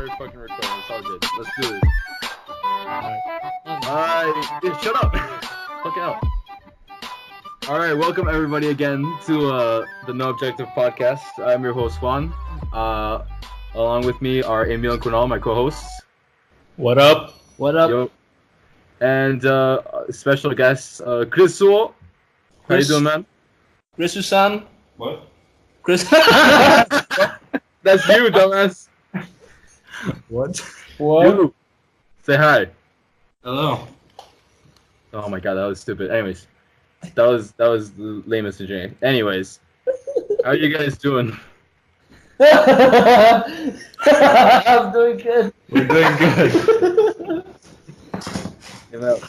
started fucking recording. It's all good. Let's do this. Alright. Dude, shut up. Fuck out. Alright, welcome everybody again to the No Objective Podcast. I'm your host, Juan. Along with me are Emil and Kunal, my co-hosts. What up? What up? Yo. And special guest, Chris Sewell. How you doing, man? Chris Susan? What? Chris? That's you, dumbass. What? You. Say hi. Hello. Oh my god, that was stupid. Anyways, that was the lamest of Jane. Anyways, how are you guys doing? I'm doing good. We're doing good.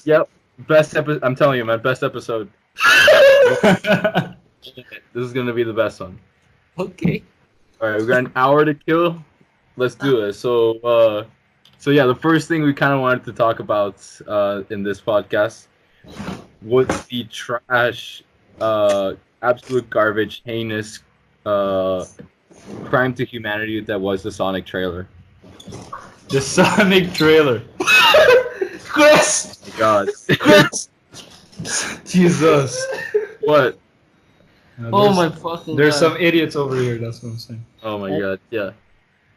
Yep. Best episode. I'm telling you, man. Best episode. This is gonna be the best one. Okay. All right, we got an hour to kill. Let's do it. So yeah, the first thing we kind of wanted to talk about in this podcast was the trash, absolute garbage, heinous, crime to humanity that was the Sonic trailer. The Sonic trailer. Chris! Oh my God. Chris! Jesus. What? Oh my fucking There's God. some idiots over here, that's what I'm saying. Oh my God. Yeah.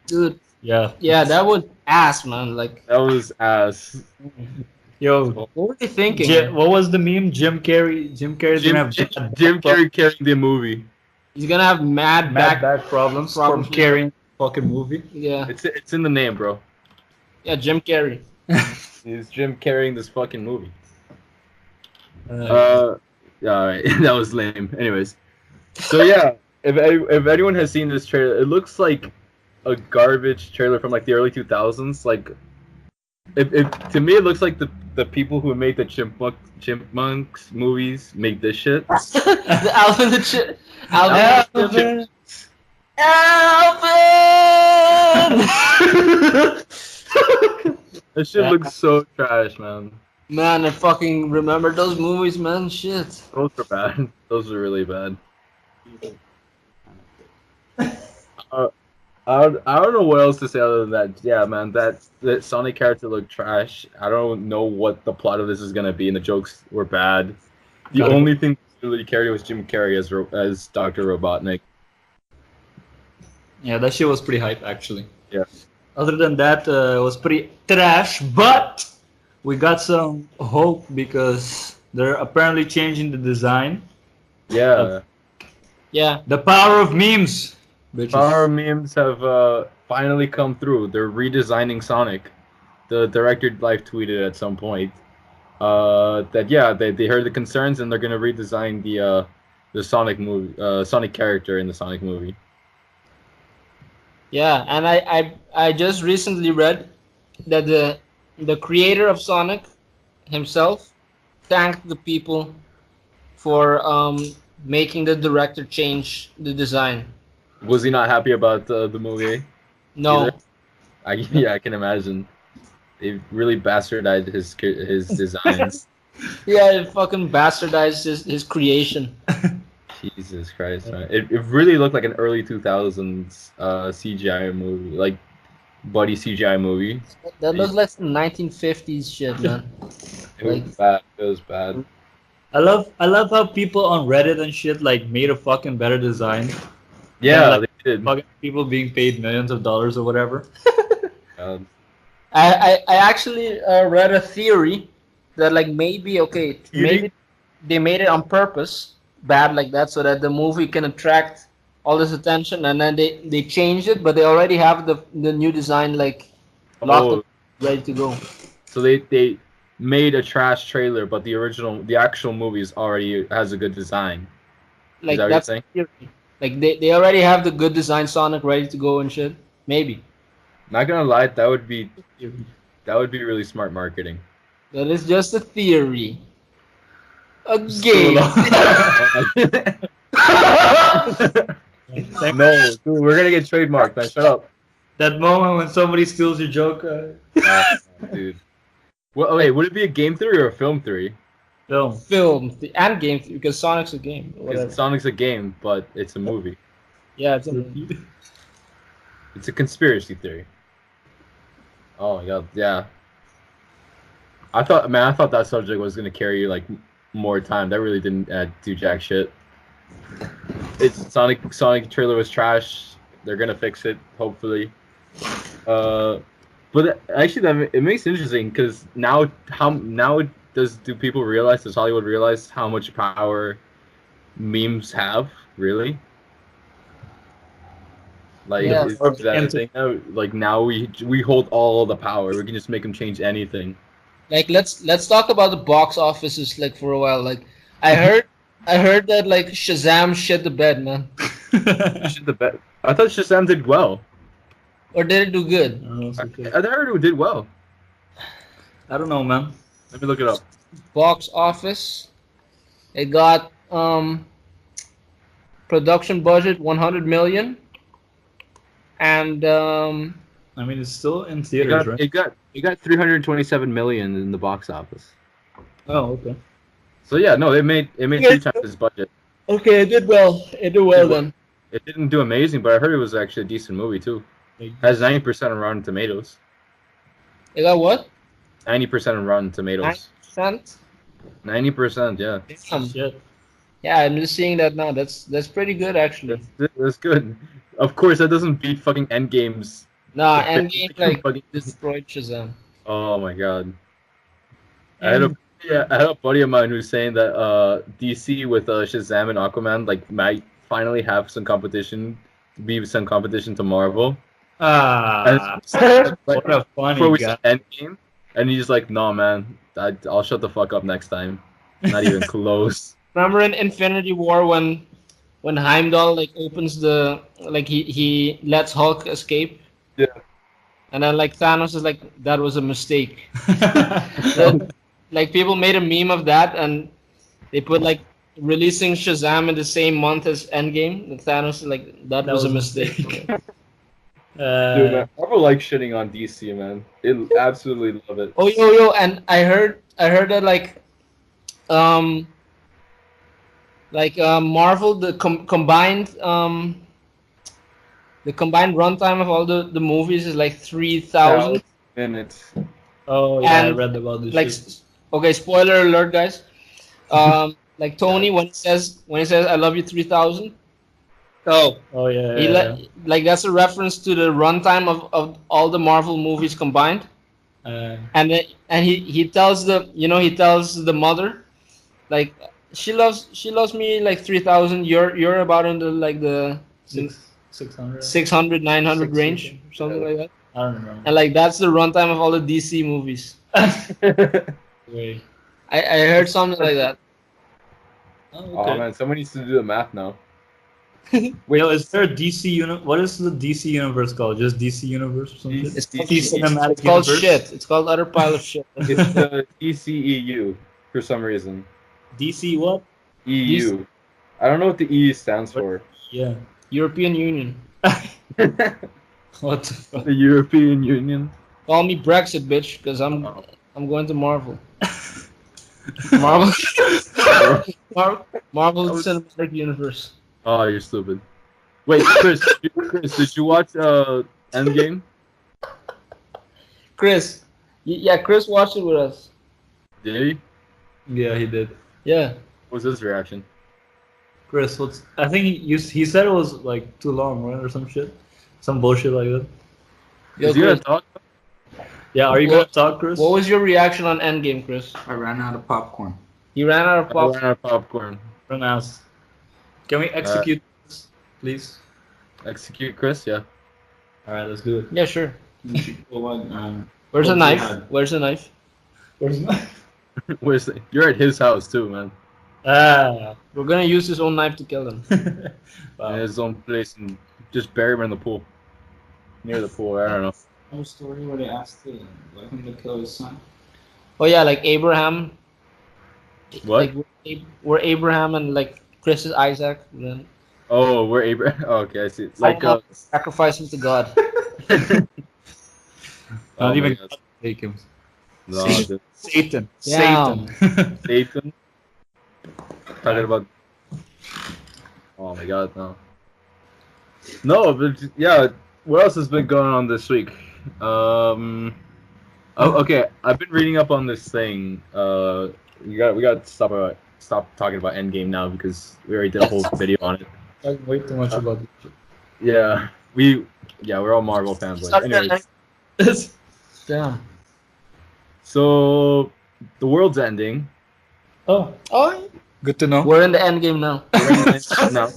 Dude, Yeah. yeah, that was ass, man. Like, That was ass. Yo, what were they thinking? what was the meme? Jim Carrey's Jim gonna have Carrey carrying the movie. He's gonna have mad back back. problems Problems. from carrying fucking movie. Yeah. It's in the name, bro. Yeah, Jim Carrey. Is Jim carrying this fucking movie? Uh, Yeah, alright. That was lame. Anyways. So yeah, if anyone has seen this trailer, it looks like a garbage trailer from like the early 2000s. Like, to me, it looks like the people who made the Chipmunks movies make this shit. The Alvin the Chip. Alvin. Alvin! That shit looks so trash, man. Man, I fucking remember those movies, man. Shit. Those are bad. Those are really bad. I don't know what else to say other than that. Yeah, man, that Sonic character looked trash. I don't know what the plot of this is gonna be, and the jokes were bad. The only thing that really carried was Jim Carrey as Dr. Robotnik. yeah, that shit was pretty hype actually. Yeah. Other than that, it was pretty trash, but we got some hope because they're apparently changing the design. Yeah. Yeah. The power of memes. Bitches. Our memes have finally come through. They're redesigning Sonic. The director live tweeted at some point that they heard the concerns and they're gonna redesign the Sonic movie, Sonic character in the Sonic movie. Yeah, and I just recently read that the creator of Sonic himself thanked the people for making the director change the design. Was he not happy about the movie? No. Either? I can imagine. They really bastardized his designs. Yeah, it fucking bastardized his creation. Jesus Christ, man. It really looked like an early 2000s CGI movie, like buddy CGI movie. That looks like some 1950s shit, man. It was bad. It was bad. I love how people on Reddit and shit like made a fucking better design. Yeah, like, they did. Fucking people being paid millions of dollars or whatever. I actually read a theory that like maybe they made it on purpose, bad like that, so that the movie can attract all this attention, and then they changed it, but they already have the new design like locked up, ready to go. So they made a trash trailer, but the actual movie already has a good design. Like Is that what that's you're saying? the theory. Like they already have the good design Sonic ready to go and shit. Maybe. Not gonna lie, that would be really smart marketing. That is just a theory. A game. No, dude, we're gonna get trademarked, man. Shut up. That moment when somebody steals your joke. Dude. Well, wait, would it be a game theory or a film theory? Film and game because Sonic's a game. Because Sonic's a game, but it's a movie. Yeah, it's a movie. It's a conspiracy theory. Oh my god, yeah. I thought that subject was gonna carry like more time. That really didn't do jack shit. It's Sonic trailer was trash. They're gonna fix it, hopefully. But actually, it makes it interesting because now do people realize? Does Hollywood realize how much power memes have? Really? Like, Yeah. is that a thing now? Like now we hold all the power. We can just make them change anything. Like let's talk about the box offices like for a while. Like I heard that like Shazam shit the bed, man. Shit, I thought Shazam did well. Or did it do good? I heard it did well. I don't know, man. Let me look it up. Box office. It got production budget 100 million. And I mean, it's still in theaters, right? It got 327 million in the box office. Oh, okay. So yeah, no, it made 2 times its budget. okay, it did well. It did well then. It didn't do amazing, but I heard it was actually a decent movie too. It has 90% on Rotten Tomatoes. It got what? 90% on Rotten Tomatoes. 9%? 90%, yeah. Shit. Yeah, I'm just seeing that now. That's pretty good actually. That's good. Of course, that doesn't beat fucking Endgame's. Nah, Endgame like Fucking- destroyed Shazam. Oh my god. I had a buddy of mine who's saying that DC with Shazam and Aquaman like might finally have some competition to Marvel. Ah, Like, what a before funny we guy. saw Endgame, and he's like, "No, man, I'll shut the fuck up next time." Not even close. Remember in Infinity War when Heimdall like opens the like he lets Hulk escape? Yeah. And then like Thanos is like that was a mistake. That- like people made a meme of that and they put like releasing Shazam in the same month as Endgame. And Thanos is like that was a mistake. Dude, man, Marvel likes shitting on DC, man. They absolutely love it. Oh yo, and I heard that Marvel the combined runtime of all the movies is like 3,000. Minutes. Oh yeah, I And, read about this. Like shit. okay, spoiler alert, guys. Like Tony when he says I love you 3,000. Oh, Oh yeah, he yeah, like that's a reference to the runtime of all the Marvel movies combined. yeah. And he tells the mother, like she loves me like 3,000. You're about in the 600. 600 900 600, range, something like that. I don't remember. And like that's the runtime of all the DC movies. Wait. I heard something like that. Oh, Oh okay. man, someone needs to do the math now. Wait, is there a DC What is the DC universe called? Just DC universe or something? DC It's Cinematic It's called Universe? shit. It's called utter pile of shit. It's the DCEU for some reason. DC what? EU. I don't know what the E stands for. Yeah. European Union. The What the fuck? European Union. Call me Brexit, bitch, because I'm going to Marvel. Marvel. Marvel Cinematic Universe. Oh, you're stupid. Wait, Chris, did you watch Endgame? Chris. Yeah, Chris watched it with us. Did he? Yeah, he did. Yeah. What was his reaction? Chris, I think he said it was like too long, right, or some shit, some bullshit like that. Yo, Is he gonna Chris, talk? Yeah, are you gonna talk, Chris? what was your reaction on Endgame, Chris? I ran out of popcorn. You ran out of I pop. ran out of popcorn. Don't ask. Can we execute this, please? Execute Chris, yeah. All right, let's do it. Yeah, sure. Well, Where's the What's knife? your hand? Where's the knife? Where's you're at his house too, man. Ah. We're gonna use his own knife to kill him. In Wow. his own place and just bury him in the pool. Near the pool, I don't know. no story where they asked him to kill his son. Oh yeah, like Abraham. What? Like we're Abraham and like Chris is Isaac. And then Oh, we're Abraham. Oh, okay, I see. Like, sacrifice him to God. oh Not my even God. take him. No, dude. Satan. Damn. Satan. Satan. Talking about. Oh my God, no. No, but yeah. What else has been going on this week? Oh, okay. I've been reading up on this thing. We got to stop talking about Endgame now because we already did a whole video on it. Like, way too much about it. Yeah, we're all Marvel fanboys. Anyways, Damn. so the world's ending. Oh, Oh, good to know. we're in the end game now. No.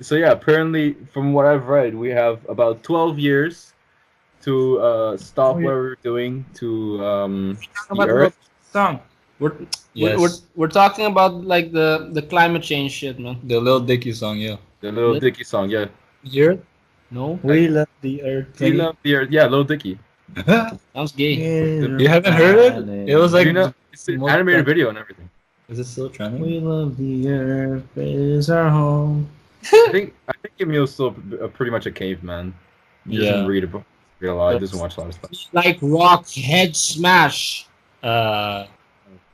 So yeah, apparently from what I've read, we have about 12 years to stop what we're doing to the Earth. Song. We're, Yes. we're talking about like the climate change shit, man. The Lil Dicky song, yeah. The Little Dicky song, yeah. The Earth? No, We love the Earth. We love the Earth. Yeah, Little Dicky. sounds gay. You haven't heard it? It was like. You know, it's an most animated fun- video and everything. Is it still trending? We love the earth, it is our home. I think Emil's still pretty much a caveman. He doesn't read a lot. He doesn't watch a lot of stuff. Like rock head smash. Uh,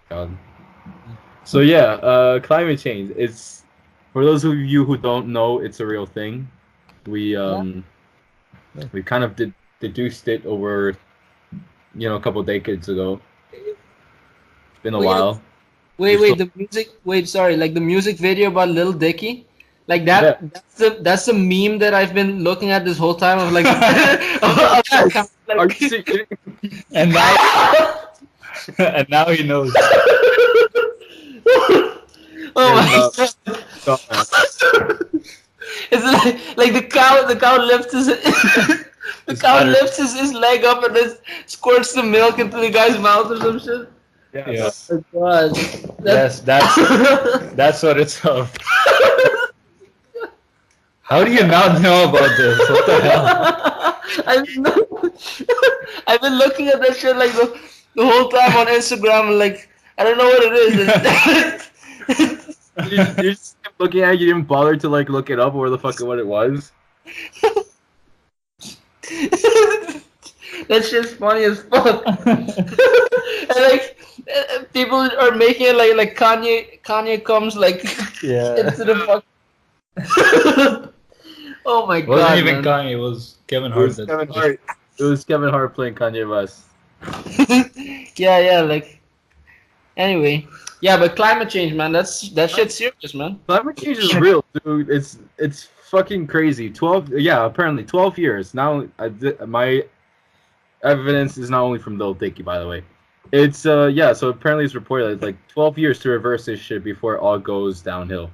God. So yeah, climate change. It's for those of you who don't know, it's a real thing. We kind of deduced it over, a couple decades ago. It's been a while. Wait, the music. Wait, sorry. Like the music video about Lil Dicky. Like that. Yeah. That's the meme that I've been looking at this whole time. Of like. Are you serious? and now, and now he knows. Oh my god. God. It's like the cow lifts his his leg up and then squirts the milk into the guy's mouth or some shit. Yeah. Oh god. Yes, that's what it's of. How do you not know about this? What the hell? I've been looking at that shit like the whole time on Instagram. Like I don't know what it is. You just kept looking at it. You didn't bother to look it up or what it was. That shit's funny as fuck. And people are making it like Kanye comes into the fuck. Oh my It god. wasn't even man. Kanye, it was Kevin It Hart. was Kevin Hart. It was Kevin Hart playing Kanye West. yeah, anyway. Yeah, but climate change, man, that shit's serious, man. Climate change is real, dude. It's fucking crazy. Apparently 12 years. Now, my evidence is not only from Lil Dicky, by the way. It's so apparently it's reported that it's 12 years to reverse this shit before it all goes downhill.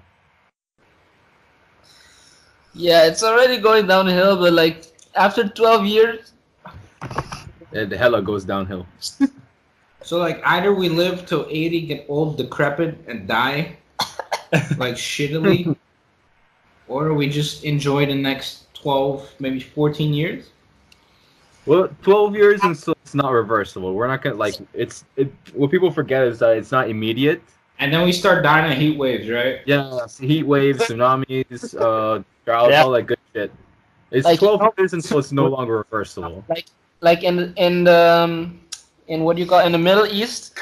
Yeah, it's already going downhill, but after 12 years, It hella goes downhill. So either we live till 80, get old, decrepit, and die, shittily, or we just enjoy the next 12, maybe 14 years. Well, 12 years and still it's not reversible. We're not gonna what people forget is that it's not immediate. And then we start dying of heat waves, right? Yeah, heat waves, tsunamis, droughts, all that good shit. It's 12 years until it's no longer reversible. in what you call in the Middle East,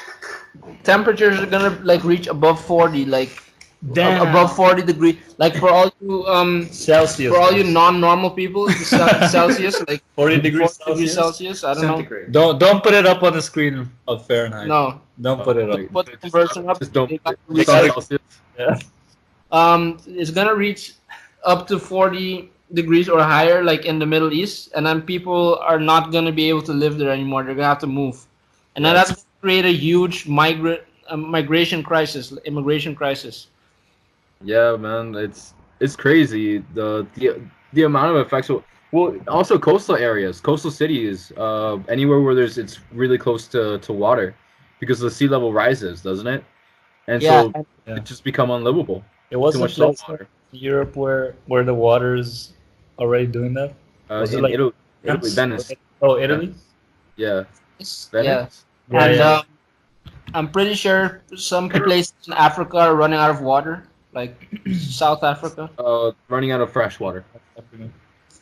temperatures are gonna reach above 40, Damn. above 40 degrees. For all you Celsius. for all you non-normal people, Celsius 40 degrees 40 degrees Celsius. Celsius. I don't know. Centigrade. Don't put it up on the screen of Fahrenheit. No, Don't put it up. put the conversion up. Just don't. They got- It's not Celsius. Yeah. It's gonna reach up to 40 degrees or higher, in the Middle East, and then people are not gonna be able to live there anymore. They're gonna have to move, and then that's gonna create a huge immigration crisis. Yeah, man, it's crazy. The amount of effects. Well, also coastal areas, coastal cities, anywhere where it's really close to water, because the sea level rises, doesn't it? And Yeah. so it just become unlivable. It Too wasn't much salt like water. Europe where the water's already doing that. Was it In like Italy, France? Venice. Oh, Italy. Yeah, Yeah, Venice. and Yeah. I'm pretty sure some places in Africa are running out of water, like South Africa. Running out of fresh water.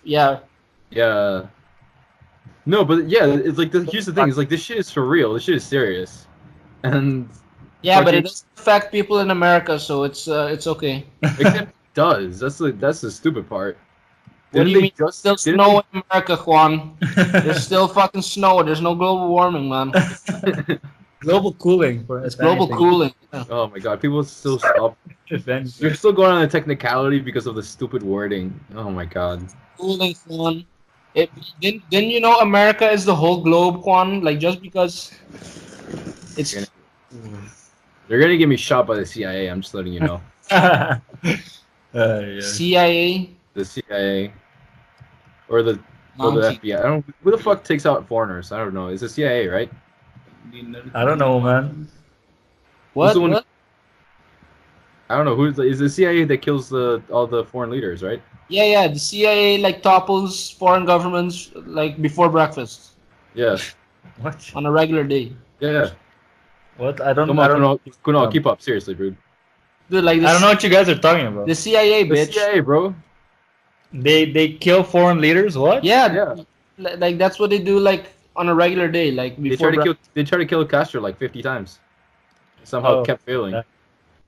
Yeah, Yeah. No, but yeah, it's here's the thing. It's this shit is for real. This shit is serious. And yeah, but Fucking- it doesn't affect people in America, so it's okay. except it does. That's the stupid part. What do you they mean? just- Still didn't snow in America, Juan. There's still fucking snow. There's no global warming, man. Global cooling. It's global cooling. Yeah. Oh my god, people still stop. If anything. They're still going on a technicality because of the stupid wording. Oh my god. Cooling, Juan. Didn't you know America is the whole globe, Juan? Like just because it's They're gonna get me shot by the CIA. I'm just letting you know. Yeah. CIA. The CIA or the Monkey. FBI. I don't. Who the fuck takes out foreigners? I don't know. It's the CIA, right? I don't know, man. What? the one- What? I don't know. Is the CIA that kills all the foreign leaders, right? Yeah. The CIA like topples foreign governments like before breakfast Yeah. What? on a regular day. Yeah. What? I don't. Come I on, don't know. Kunal, keep up. Seriously, dude. Dude, like this, I don't know what you guys are talking about. the CIA, The bitch. CIA, bro. They kill foreign leaders. What? Yeah, Yeah. like that's what they do like on a regular day, like They before. tried to kill Castro like 50 times. Somehow Oh, kept failing. yeah.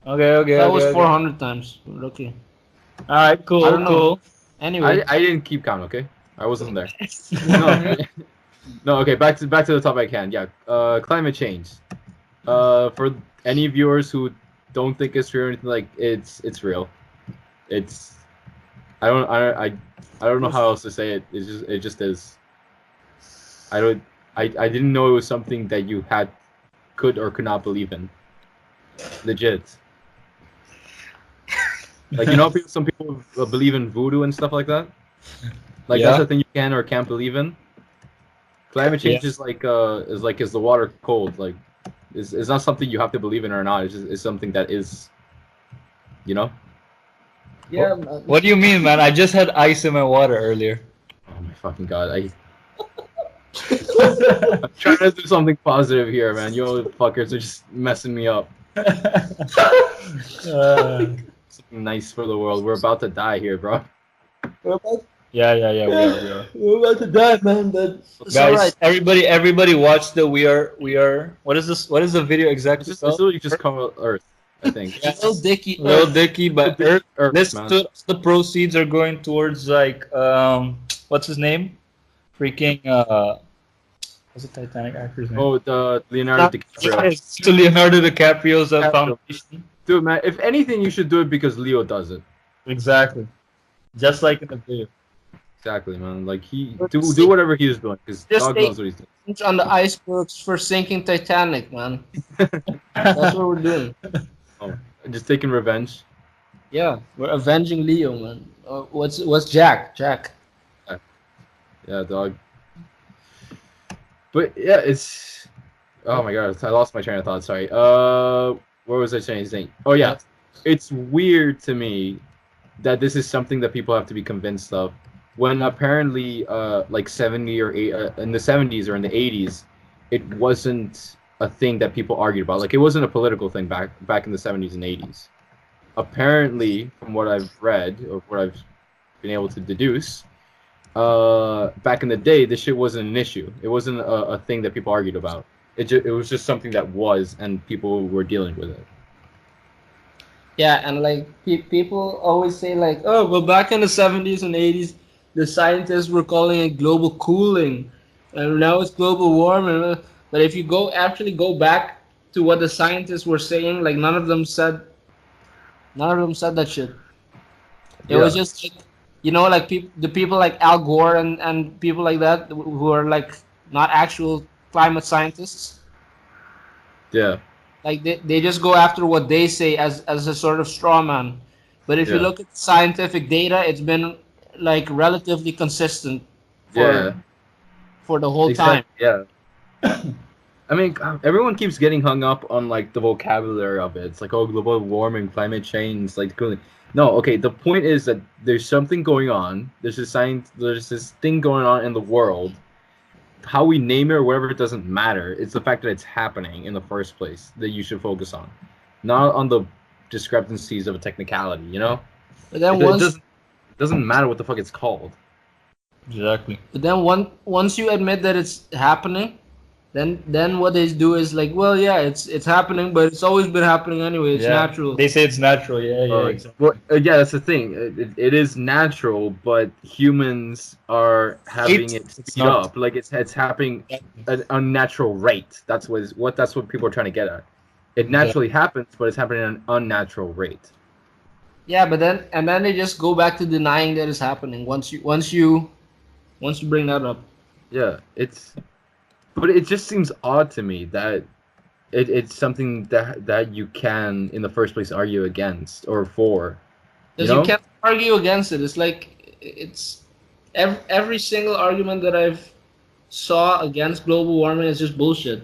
Okay. that was okay. 400 times. Okay. All right. Cool. I don't know. Cool. Anyway, I didn't keep count. Okay, I wasn't there. No. No. Okay. Back to the topic at hand. Yeah. Climate change. For any viewers who don't think it's real or anything, like it's real. It's I don't know how else to say it. It just is. I didn't know it was something that you could or could not believe in. Legit. Like some people believe in voodoo and stuff like that. Like Yeah. that's the thing you can or can't believe in. Climate change is like is the water cold? Like it's not something you have to believe in or not. It's something that is, you know. yeah. What do you mean, man? I just had ice in my water earlier. Oh my fucking god! I'm trying to do something positive here, man. You little fuckers are just messing me up. Something nice for the world. We're about to die here, bro. Yeah. We are. We're about to die, man. But it's Guys, alright. everybody watch the We Are. What is this? What is the video exactly? It's literally just come Earth, I think. Yeah. Lil Dicky. Lil Dicky, but Earth. Earth, man. The proceeds are going towards like what's his name? Freaking what's the Titanic actor's name? Oh, the Leonardo DiCaprio. Yes, to Leonardo DiCaprio's DiCaprio. foundation. Dude, man, if anything, you should do it because Leo does it. Exactly. Just like in the video. Exactly, man. Like do whatever he's doing because Just dog take- knows what he's doing. On the icebergs for sinking Titanic, man. That's what we're doing. Just taking revenge. Yeah, we're avenging Leo, man. What's Jack? Jack. Yeah, dog. But yeah, it's. Oh my god, I lost my train of thought. Sorry. What was I saying? Oh yeah, it's weird to me that this is something that people have to be convinced of, when apparently, like 70 or 8 in the 70s or in the 80s, it wasn't a thing that people argued about. Like it wasn't a political thing back in the 70s and 80s. Apparently, from what I've read or what I've been able to deduce, back in the day, this shit wasn't an issue. It wasn't a thing that people argued about. It was just something that was, and people were dealing with it. Yeah, and like people always say like, oh, well, back in the 70s and 80s, the scientists were calling it global cooling, and now it's global warming. But if you actually go back to what the scientists were saying, like none of them said that shit. It was just like, like the people like Al Gore and people like that who are like not actual climate scientists. Yeah. Like they just go after what they say as a sort of straw man. But if you look at scientific data, it's been like relatively consistent for the whole time. Yeah. I mean, everyone keeps getting hung up on like the vocabulary of it. It's like, oh, global warming, climate change, like cooling. No, okay. The point is that there's something going on. There's this thing going on in the world. How we name it or whatever, it doesn't matter. It's the fact that it's happening in the first place that you should focus on, not on the discrepancies of a technicality. You know, But then it doesn't matter what the fuck it's called. Exactly. But then once you admit that it's happening, then what they do is like, well, yeah, it's happening, but it's always been happening anyway. It's Yeah. natural. They say it's natural. Yeah, yeah, exactly. Well, yeah, that's the thing. It is natural, but humans are having it It's speed not. up. Like it's happening at an unnatural rate. That's what people are trying to get at. It naturally happens, but it's happening at an unnatural rate. Yeah, but then they just go back to denying that it's happening once you bring that up. Yeah, but it just seems odd to me that it's something that you can in the first place argue against or for. Because you can't argue against it. It's like it's every single argument that I've saw against global warming is just bullshit.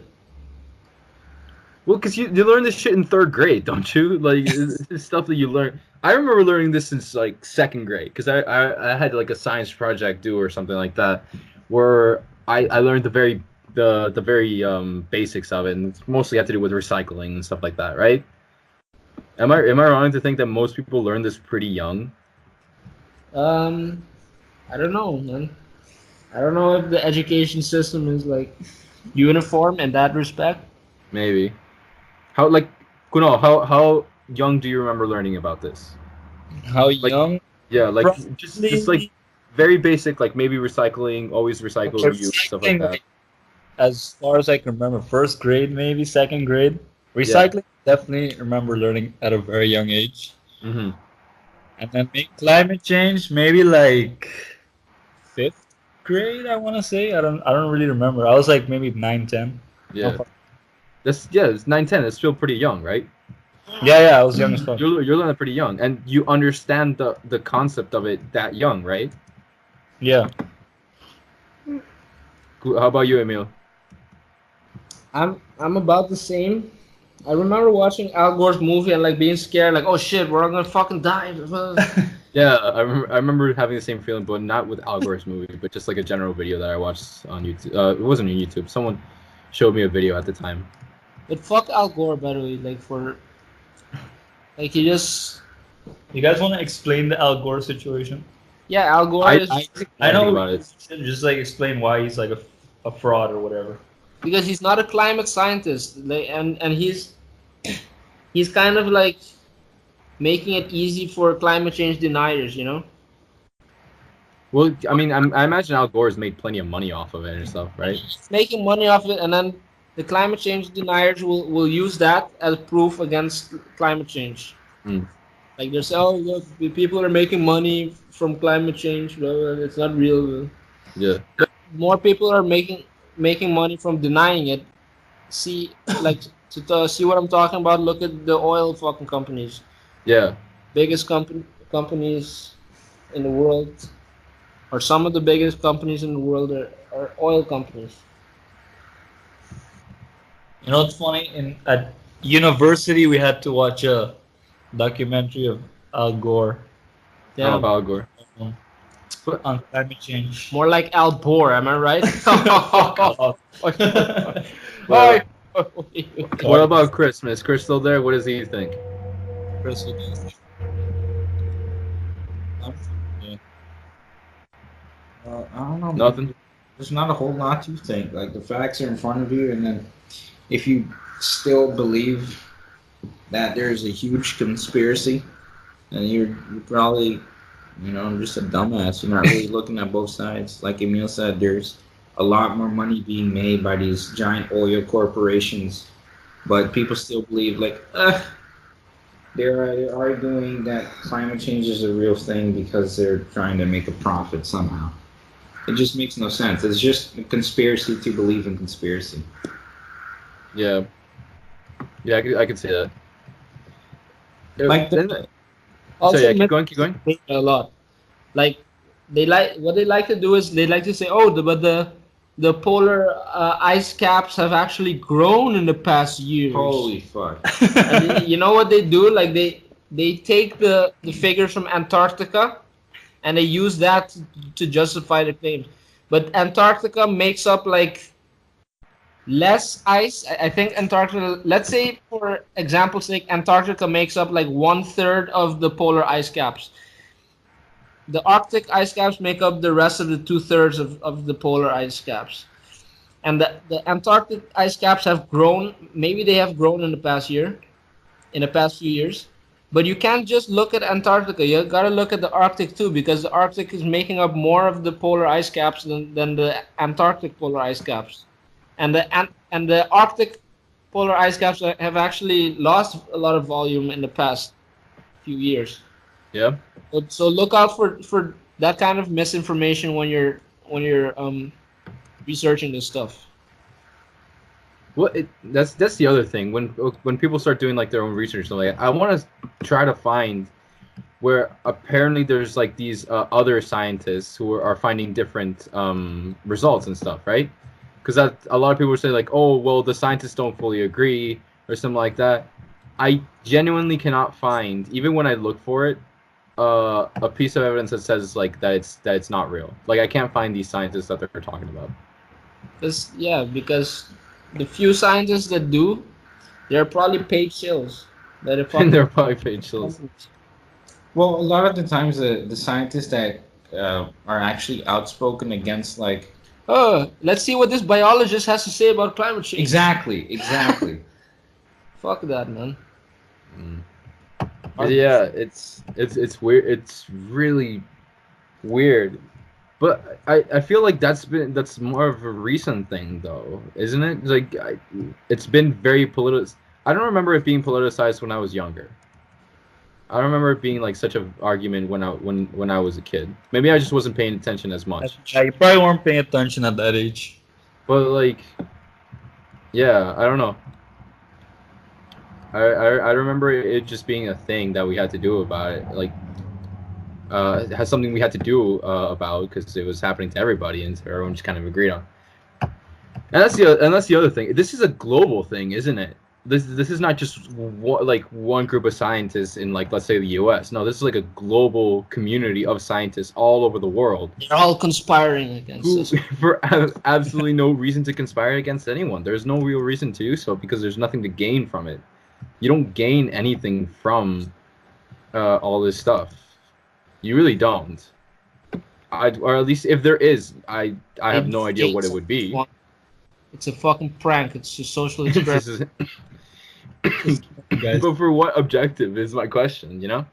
Well, because you learn this shit in third grade, don't you? Like it's stuff that you learn. I remember learning this since like second grade because I had like a science project due or something like that, where I learned the very basics of it, and it's mostly had to do with recycling and stuff like that, right? Am I wrong to think that most people learn this pretty young? I don't know, man. I don't know if the education system is like uniform in that respect. Maybe. How like Kunal, how young do you remember learning about this? How young? Yeah, like Probably- just like very basic, like maybe recycling, always recycle, reuse, stuff like that. As far as I can remember, first grade, maybe second grade. Recycling, definitely remember learning at a very young age. Mm-hmm. And then maybe climate change, maybe like fifth grade. I want to say. I don't really remember. I was like maybe 9, 10. Yeah. It's 9, 10. It's still pretty young, right? Yeah. I was young as fuck. You're learning pretty young, and you understand the concept of it that young, right? Yeah. Cool. How about you, Emil? I'm about the same. I remember watching Al Gore's movie and like being scared, like, oh shit, we're all gonna fucking die. Yeah, I remember having the same feeling, but not with Al Gore's movie, but just like a general video that I watched on YouTube. It wasn't on YouTube. Someone showed me a video at the time. But fuck Al Gore, by the way, he just. You guys want to explain the Al Gore situation? Yeah, Al Gore I is know about it. Just like explain why he's like a fraud or whatever. because he's not a climate scientist, and he's kind of like making it easy for climate change deniers, you know. Well, I mean, I imagine Al Gore's made plenty of money off of it and stuff, right? He's making money off it, and then the climate change deniers will use that as proof against climate change. Mm. Like they say, oh look, the people are making money from climate change, blah, blah, it's not real. Yeah. More people are making money from denying it. See, like to see what I'm talking about. Look at the oil fucking companies. Yeah. Biggest companies in the world, or some of the biggest companies in the world are oil companies. You know what's funny? At university, we had to watch a documentary of Al Gore How about Al Gore? on climate change. More like Al Gore, am I right? Well, what about Christmas? Chris still there? What does he think? I don't know. Nothing. There's not a whole lot to think. Like the facts are in front of you, and then if you still believe that there's a huge conspiracy, then you're probably, just a dumbass. You're not really looking at both sides. Like Emil said, there's a lot more money being made by these giant oil corporations, but people still believe they're arguing that climate change is a real thing because they're trying to make a profit somehow. It just makes no sense. It's just a conspiracy to believe in conspiracy. Yeah. Yeah, I could see that. Like Also, So yeah, keep going. a lot. Like what they like to do is they like to say, oh, but the polar ice caps have actually grown in the past years. Holy fuck. And you know what they do? Like they take the figures from Antarctica and they use that to justify the claims. But Antarctica makes up like less ice. I think Antarctica, let's say for example's sake, Antarctica makes up like 1/3 of the polar ice caps. The Arctic ice caps make up the rest of the 2/3 of the polar ice caps. and the Antarctic ice caps have grown. Maybe they have grown in the past year, in the past few years. But you can't just look at Antarctica. You gotta look at the Arctic too, because the Arctic is making up more of the polar ice caps than the Antarctic polar ice caps, and the Arctic polar ice caps have actually lost a lot of volume in the past few years. Yeah. So look out for that kind of misinformation when you're researching this stuff. Well, that's the other thing. When people start doing like their own research, and like I want to try to find where apparently there's like these other scientists who are finding different results and stuff, right? Because a lot of people say like, oh, well, the scientists don't fully agree or something like that. I genuinely cannot find, even when I look for it, a piece of evidence that says like that it's not real. Like I can't find these scientists that they're talking about. Because the few scientists that do, they're probably paid shills. And they're probably paid shills. Well, a lot of the times the scientists that are actually outspoken against like. Oh, let's see what this biologist has to say about climate change. Exactly. Fuck that, man. Yeah, it's weird. It's really weird. But I feel like that's more of a recent thing though, isn't it? Like it's been very politicized. I don't remember it being politicized when I was younger. I don't remember it being like such an argument when I was a kid. Maybe I just wasn't paying attention as much. Yeah, you probably weren't paying attention at that age. But like, yeah, I don't know. I remember it just being a thing that we had to do about it. Like, it has something we had to do about because it was happening to everybody and everyone just kind of agreed on. And that's the other thing. This is a global thing, isn't it? This is not just one group of scientists in like let's say the U.S. No, this is like a global community of scientists all over the world. They're all conspiring against us for absolutely no reason to conspire against anyone. There's no real reason to do so because there's nothing to gain from it. You don't gain anything from all this stuff. You really don't. Or at least if there is, I have no idea what it would be. It's a fucking prank. It's a social experiment. But for what objective is my question, you know?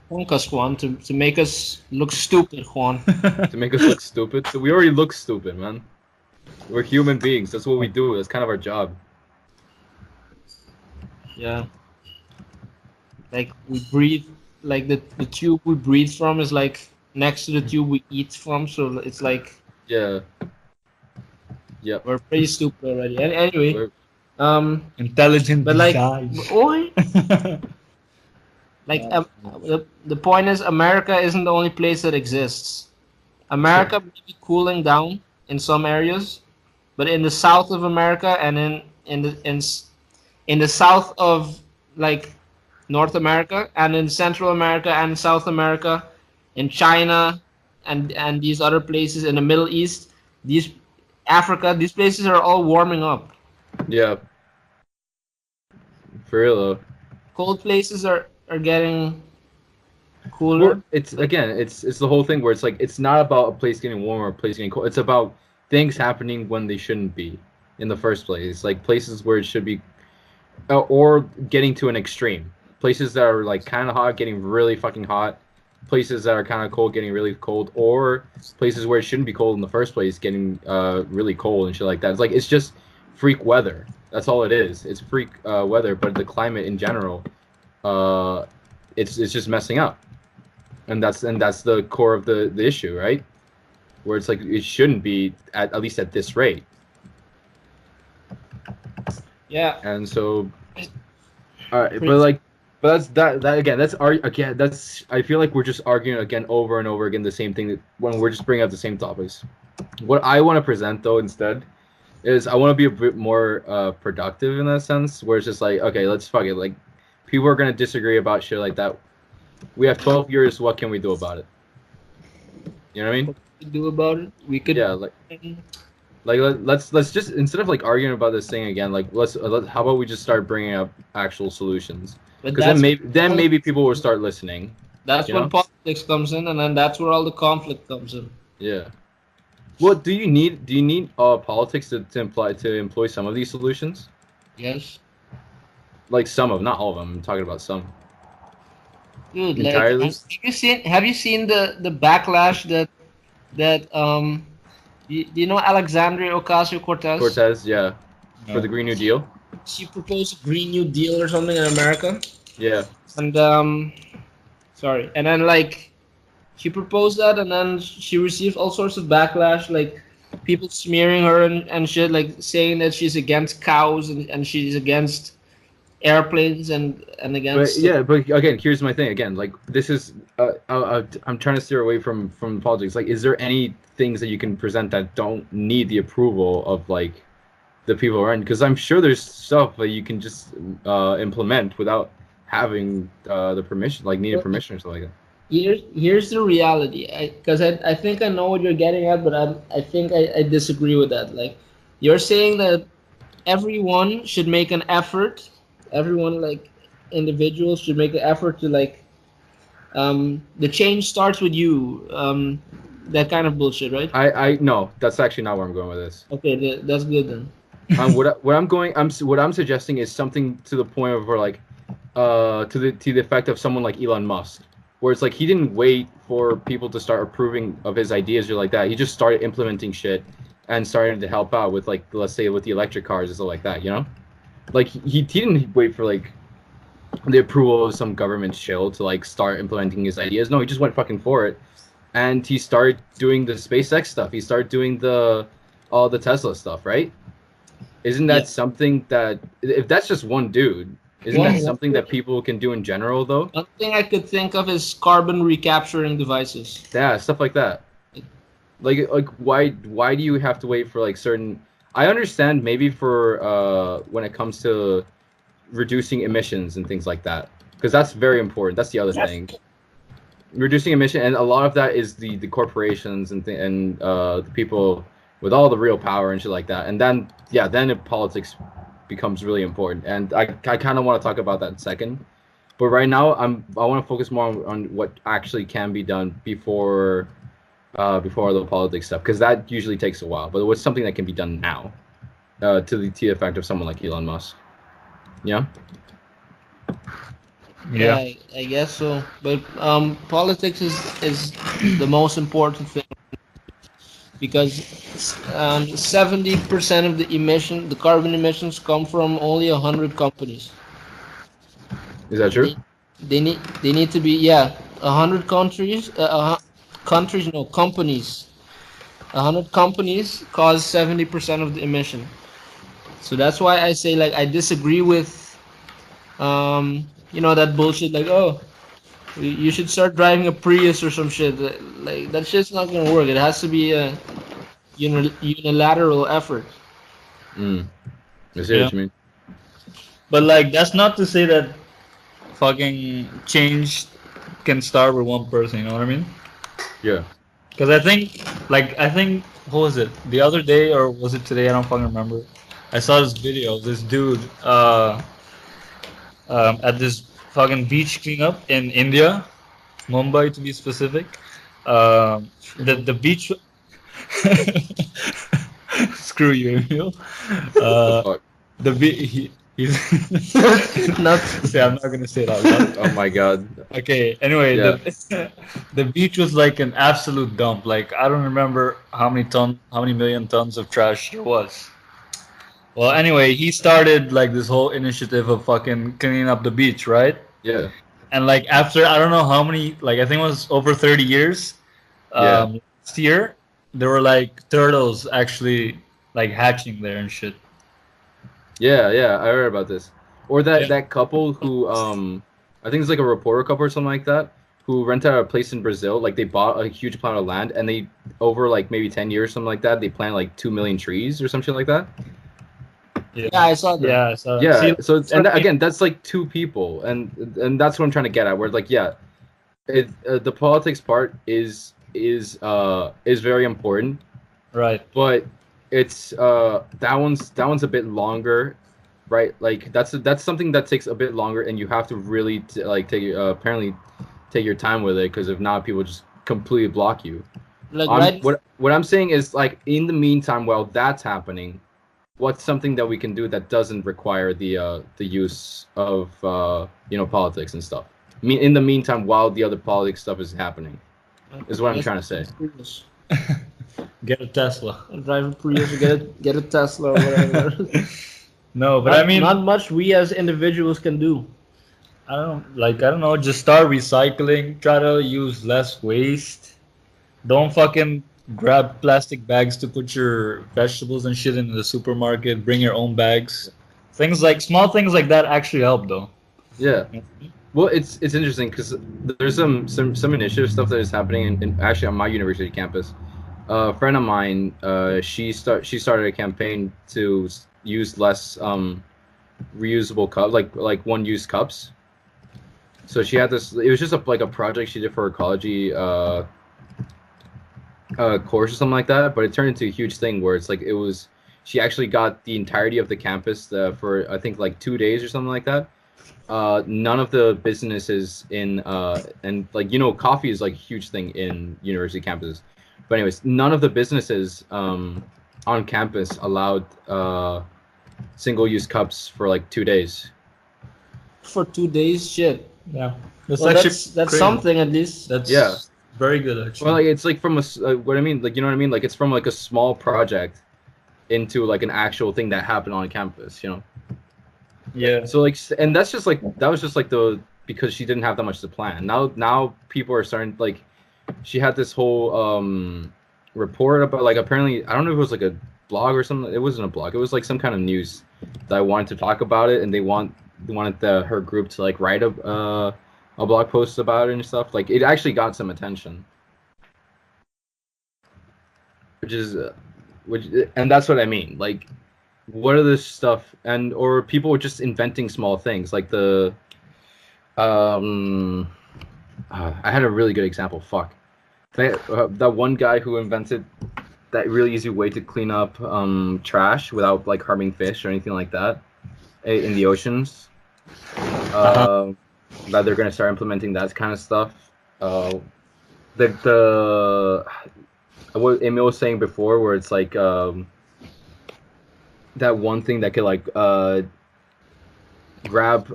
Prank us, Juan, to make us look stupid, Juan. To make us look stupid? So we already look stupid, man. We're human beings. That's what we do. That's kind of our job. Yeah. Like we breathe, like the tube we breathe from is like next to the tube we eat from, so it's like yeah. Yep. We're pretty stupid already. Anyway, intelligent, but like, oi. like the point is, America isn't the only place that exists. America may be cooling down in some areas, but in the south of America and in the south of like North America and in Central America and South America, in China and these other places in the Middle East, Africa, these places are all warming up. Yeah. For real though. Cold places are getting cooler. Well, it's the whole thing where it's like it's not about a place getting warmer or a place getting cold. It's about things happening when they shouldn't be in the first place. Like places where it should be or getting to an extreme. Places that are like kind of hot getting really fucking hot. Places that are kind of cold getting really cold, or places where it shouldn't be cold in the first place getting really cold and shit like that. It's like it's just freak weather. That's all it is. It's freak weather, but the climate in general, it's just messing up, and that's the core of the issue, right? Where it's like it shouldn't be at least at this rate. Yeah. And so, all right, But that's again. That's I feel like we're just arguing again over and over again the same thing when we're just bringing up the same topics. What I want to present though instead is I want to be a bit more productive in that sense, where it's just like okay, let's fuck it. Like people are gonna disagree about shit like that. We have 12 years. What can we do about it? You know what I mean? What we could do about it? We could. Yeah, let's just instead of like arguing about this thing again, like let's how about we just start bringing up actual solutions. Because then maybe people will start listening. That's when politics comes in, and then that's where all the conflict comes in. Yeah. Well, do you need politics to employ some of these solutions? Yes. Like some of, not all of them. I'm talking about some. Dude, like, Entirely? have you seen the backlash that do you know Alexandria Ocasio-Cortez? Cortez, yeah, for the No. Green New Deal. She proposed a Green New Deal or something in America, Yeah, and sorry, and then like she proposed that, and then she received all sorts of backlash, like people smearing her and shit, like saying that she's against cows and she's against airplanes and but against. yeah, but again, here's my thing. Again, like this is, I'm trying to steer away from politics. Like, is there any things that you can present that don't need the approval of like the people around? Because I'm sure there's stuff that you can just implement without having the permission, like needed permission or something like that. Here's the reality, because I think I know what you're getting at, but I think I disagree with that. Like, you're saying that everyone should make an effort, everyone, like individuals should make an effort to, like, the change starts with you, that kind of bullshit, right? I no, that's actually not where I'm going with this. Okay, that's good then. What I'm suggesting is something to the point of where like to the effect of someone like Elon Musk, where it's like he didn't wait for people to start approving of his ideas or like that. He just started implementing shit and started to help out with, like, let's say with the electric cars and stuff like that, you know? Like he didn't wait for like the approval of some government shill to like start implementing his ideas. No, he just went fucking for it. And he started doing the SpaceX stuff. He started doing all the Tesla stuff, right? Isn't that Yeah. something that, if that's just one dude, isn't Yeah, that yeah. something that people can do in general though? One thing I could think of is carbon recapturing devices. Yeah, stuff like that. Like why do you have to wait for like certain? I understand maybe for when it comes to reducing emissions and things like that, because that's very important. That's the other thing. Reducing emission, and a lot of that is the corporations and the people with all the real power and shit like that. And then politics becomes really important. And I kind of want to talk about that in a second. But right now I want to focus more on what actually can be done before the politics stuff, because that usually takes a while. But what's something that can be done now, to the effect of someone like Elon Musk? Yeah. Yeah, I guess so. But politics is the most important thing, because 70% of the carbon emissions come from only 100 companies. Is that true? They need to be, yeah, 100 countries, companies. 100 companies cause 70% of the emission. So that's why I say, like, I disagree with that bullshit, like, oh, you should start driving a Prius or some shit. Like, that shit's not gonna work. It has to be a unilateral effort. I see what you mean. But like, that's not to say that fucking change can start with one person. You know what I mean? Yeah. Because I think, what was it? The other day, or was it today? I don't fucking remember. I saw this video of this dude at this fucking beach cleanup in India, Mumbai to be specific. The beach. Screw you, Emil. Fuck. He's Not I'm not gonna say it out loud. Oh my god. Okay. Anyway, Yeah. the beach was like an absolute dump. Like, I don't remember how many million tons of trash there was. Well, anyway, he started like this whole initiative of fucking cleaning up the beach, right? Yeah. And like, after I don't know how many, like, I think it was over 30 years. Yeah. Last year, there were like turtles actually like hatching there and shit. Yeah, I heard about this. Or Yeah. that couple who I think it's like a reporter couple or something like that, who rented out a place in Brazil. Like, they bought a huge plot of land, and they, over like maybe 10 years, something like that, they planted like 2 million trees or some shit like that. Yeah, I saw that. Yeah. So Yeah. see, So again, that's like two people, and that's what I'm trying to get at. Where, like, yeah, the politics part is very important, right. but it's that one's a bit longer, right? Like, that's something that takes a bit longer, and you have to really apparently take your time with it, because if not, people just completely block you. Like right. What I'm saying is like in the meantime, while that's happening, what's something that we can do that doesn't require the use of politics and stuff. In the meantime, while the other politics stuff is happening, is what I'm trying to say. Get a Tesla. Drive a Prius, get a Tesla or whatever. No, but I mean, not much we as individuals can do. I don't know. Just start recycling. Try to use less waste. Don't fucking grab plastic bags to put your vegetables and shit in the supermarket. Bring your own bags. Small things like that actually help, though. Yeah. Well, it's interesting because there's some initiative stuff that is happening in actually on my university campus. A friend of mine, she started a campaign to use less reusable cups, like one-use cups. So she had this. It was just a project she did for ecology course or something like that. But it turned into a huge thing where it's like she actually got the entirety of the campus for I think like 2 days or something like that. None of the businesses in and coffee is like a huge thing in university campuses. But anyways, none of the businesses on campus allowed single-use cups for like 2 days. For 2 days, shit. Yeah, that's something at least. That's very good actually. Well, like it's like from what I mean, like you know what I mean, like it's from like a small project into like an actual thing that happened on campus, Yeah. So like, and that was just like because she didn't have that much to plan. Now people are starting like, she had this whole report about like apparently I don't know if it was like a blog or something. It wasn't a blog. It was like some kind of news that I wanted to talk about it, and they wanted her group to like write a blog post about it and stuff. Like it actually got some attention, and that's what I mean. Like, what are this stuff or people were just inventing small things like the I had a really good example. Fuck, that one guy who invented that really easy way to clean up trash without like harming fish or anything like that in the oceans. That they're gonna start implementing that kind of stuff. What Emil was saying before, where it's like that one thing that could like grab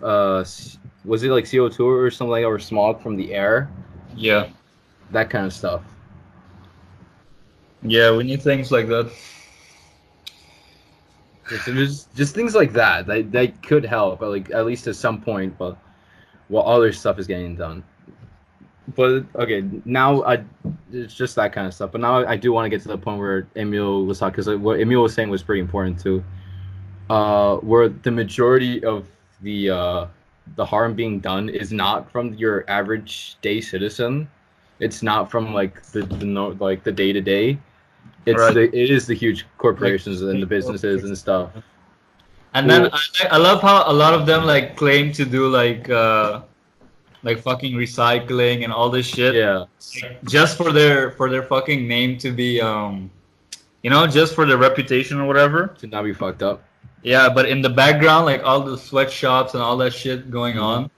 was it like CO2 or something like that, or smog from the air? Yeah. That kind of stuff. Yeah, we need things like that. Just things like that could help, like at least to some point, but while other stuff is getting done. But okay, now it's just that kind of stuff. But now I do want to get to the point where Emil was talking, because what Emil was saying was pretty important too. Where the majority of the harm being done is not from your average day citizen. It's not from like the day to day. It's right. It is the huge corporations and the businesses and stuff. And then I love how a lot of them like claim to do like fucking recycling and all this shit. Yeah. Just for their fucking name to be just for their reputation or whatever. To not be fucked up. Yeah, but in the background, like all the sweatshops and all that shit going on,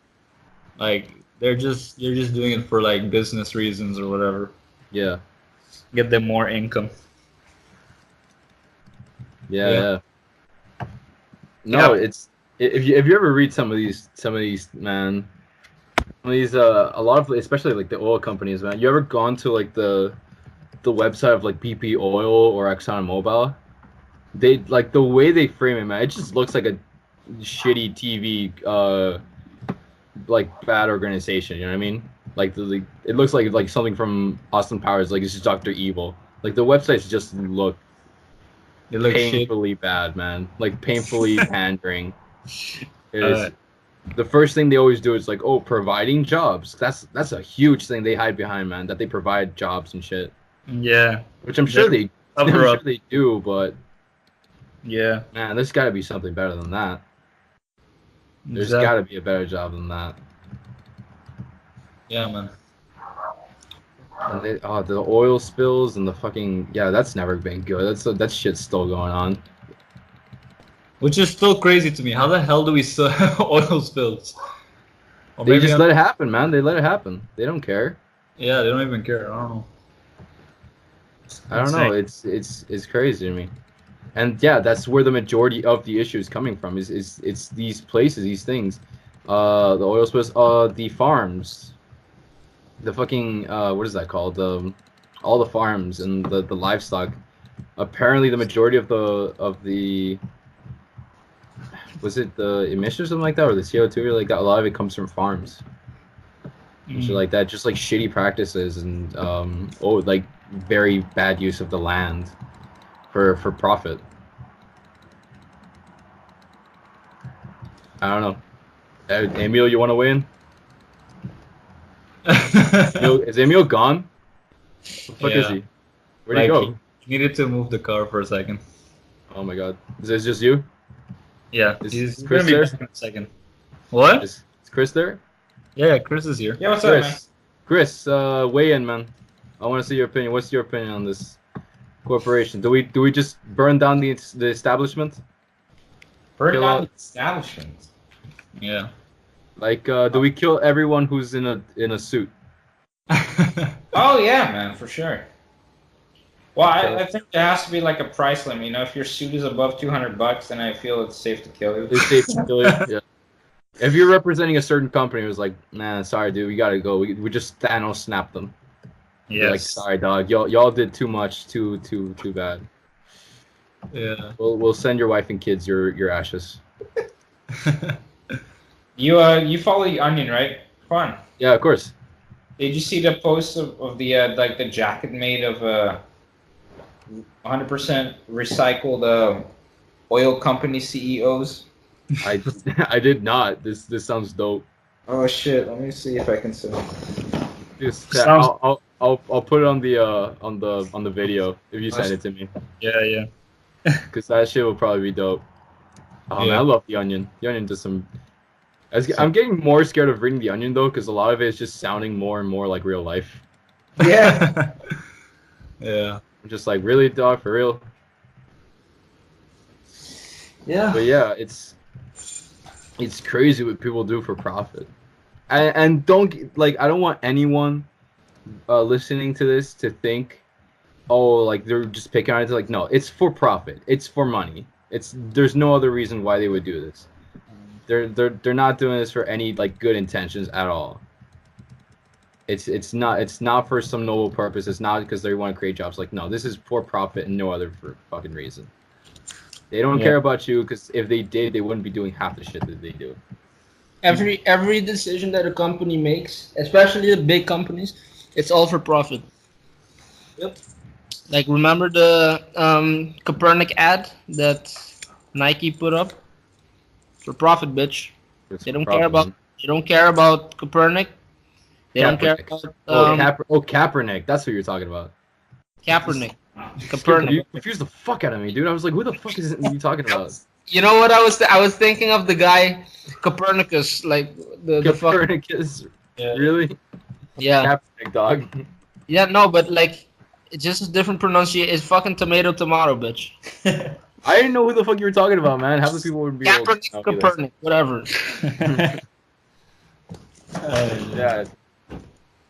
like they're just doing it for like business reasons or whatever. Yeah. Get them more income. Yeah. No, it's if you ever read some of these man, a lot of, especially like the oil companies, man. You ever gone to like the website of like BP Oil or ExxonMobil? They like the way they frame it, man. It just looks like a shitty TV, like bad organization. You know what I mean? Like it looks like something from Austin Powers. Like it's just Dr. Evil. Like the websites just look. It looks painfully bad, man. Like painfully pandering. It is. The first thing they always do is like, oh, providing jobs. That's a huge thing they hide behind, man. That they provide jobs and shit. Yeah. Which I'm sure they do, but yeah, man, there's got to be something better than that. There's got to be a better job than that. Yeah, man. And the oil spills and the fucking that's never been good. That shit's still going on. Which is still crazy to me. How the hell do we still have oil spills? Or they just let it happen, man. They let it happen. They don't care. Yeah, they don't even care. I don't know. I don't know. It's crazy to me. And yeah, that's where the majority of the issue is coming from. Is it's these places, these things, the oil spills, the farms, the fucking what is that called? All the farms and the livestock. Apparently, the majority of the was it the emissions or something like that, or the CO2 or like that? A lot of it comes from farms and shit like that. Just like shitty practices and like very bad use of the land for profit. I don't know. Emil, you want to weigh in? Is Emil gone? Where the fuck is he? Where'd he go? He needed to move the car for a second. Oh my god. Is this just you? Yeah, Is he's Chris gonna be there? back in a second. What? Is Chris there? Yeah, Chris is here. Yeah, what's up, man? Chris, weigh in, man. I want to see your opinion. What's your opinion on this corporation? Do we just burn down the establishment? Burn Kill down all- the establishment. Yeah. Like, do we kill everyone who's in a suit? Oh yeah, man, for sure. Well, I think there has to be like a price limit. You know, if your suit is above $200, then I feel it's safe to kill you. It's safe to kill you. Yeah. If you're representing a certain company, it was like, nah, sorry, dude, we gotta go. We just Thanos snapped them. You're like, sorry, dog, y'all did too much, too bad. Yeah. We'll send your wife and kids your ashes. You follow the Onion, right? Fun. Yeah, of course. Did you see the post of the like the jacket made of 100% recycled oil company CEOs? I did not. This sounds dope. Oh shit! Let me see if I can send. Just, Sounds- I'll put it on the video if you send it to me, Yeah. because that shit will probably be dope. Oh man, Yeah. I love the Onion. The Onion does some. I'm getting more scared of reading the Onion though, because a lot of it is just sounding more and more like real life. Yeah. Yeah. I'm just like, really, dog, for real. Yeah. But yeah, it's crazy what people do for profit. And don't like, I don't want anyone listening to this to think, oh, like they're just picking on it. Like, no, it's for profit. It's for money. There's no other reason why they would do this. They're not doing this for any like good intentions at all. It's not for some noble purpose. It's not because they want to create jobs. Like, no, this is for profit and no other fucking reason. They don't care about you, because if they did, they wouldn't be doing half the shit that they do. Every decision that a company makes, especially the big companies, it's all for profit. Yep. Like, remember the Copernic ad that Nike put up? For profit, bitch. It's They for don't profit, care about. man. They don't care about Copernic. They don't care Kaepernick. about Kaepernick. That's what you're talking about. Kaepernick. You Copernic. confused the fuck out of me, dude. I was like, who the fuck is you talking about? You know what I was thinking of the guy Copernicus, like the fuck. Copernicus. Yeah. Really? Yeah. Kaepernick, dog. Yeah, no, but like, it's just a different pronunciation. It's fucking tomato, bitch. I didn't know who the fuck you were talking about, man. Half the people would be able to Kaepernick, know either. Copernic, whatever. Yeah.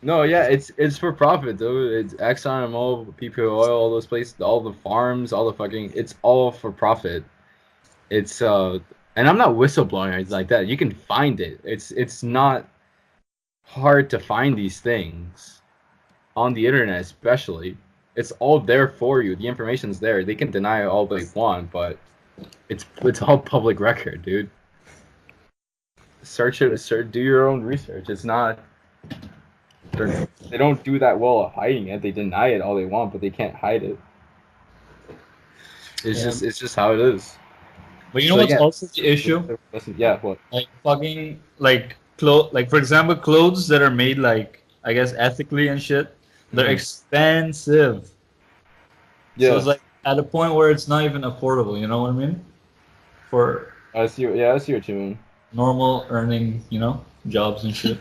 No, yeah, it's for profit, dude. It's Exxon and all PP Oil, all those places, all the farms, all the fucking. It's all for profit. It's and I'm not whistleblowing or anything like that. You can find it. It's not hard to find these things on the internet, especially. It's all there for you. The information's there. They can deny it all they want, but it's all public record, dude. Search it. Do your own research. It's not. They don't do that well at hiding it. They deny it all they want, but they can't hide it. It's just how it is. But you know So, what's yeah. also the issue? Yeah, what? Like fucking like like for example, clothes that are made like I guess ethically and shit, they're Mhm. expensive. Yeah, So it's like at a point where it's not even affordable. You know what I mean? For I see. Yeah, I see what you mean. normal earning, jobs and shit.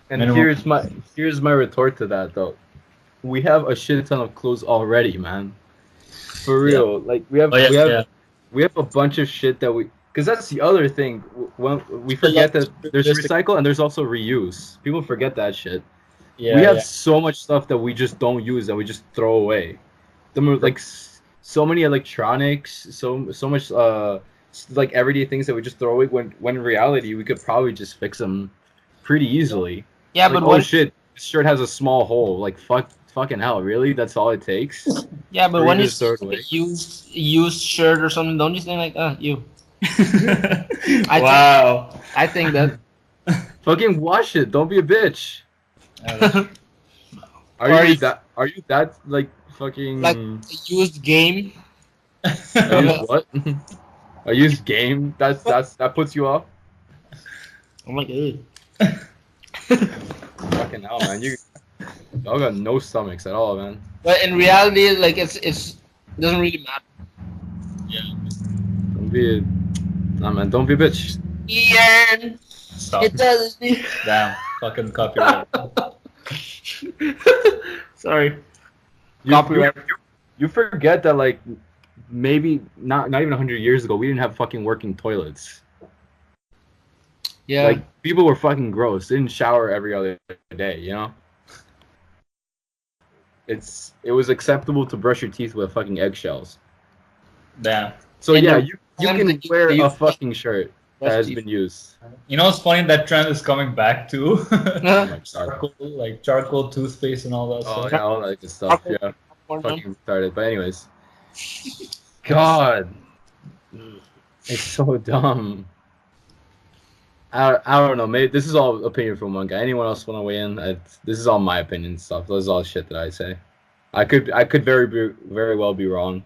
And Minimum. here's my retort to that though. We have a shit ton of clothes already, man. For real, like we have Oh, yeah, we have a bunch of shit that because that's the other thing. When we forget that there's recycle and there's also reuse. People forget that shit. Yeah, we have yeah. so much stuff that we just don't use that we just throw away. Like so many electronics, so much like everyday things that we just throw away. When in reality we could probably just fix them pretty easily. Yeah, Like, but oh when shit, this shirt has a small hole. Like fucking hell, really? That's all it takes? yeah, but Or when you you just throw it see away. a used shirt or something, don't you think like, you? I Wow. I think that. Fucking wash it. Don't be a bitch. Are Or you if- that? Are you that like fucking? Like- A used game. I use what? I use game. That puts you off. I'm like, ew. Fucking hell, man. Y'all got no stomachs at all, man. But in reality, like it doesn't really matter. Don't be nah, man. Don't be a bitch. Ian, Stop. it doesn't. Damn. Fucking copyright. Sorry. You, Copyright. you forget that like maybe not even 100 years ago we didn't have fucking working toilets. Yeah. Like people were fucking gross. They didn't shower every other day, you know? It was acceptable to brush your teeth with fucking eggshells. Damn. So And yeah, the- you and can the- wear you- a fucking shirt that has been used. You know what's funny? That trend is coming back too. Oh my god. charcoal toothpaste and all that Oh stuff. yeah, all that good stuff. Yeah, Porn. fucking retarded. But anyways, God, it's so dumb. I don't know. Maybe this is all opinion from one guy. Anyone else want to weigh in? This is all my opinion stuff. This is all shit that I say. I could very well be wrong.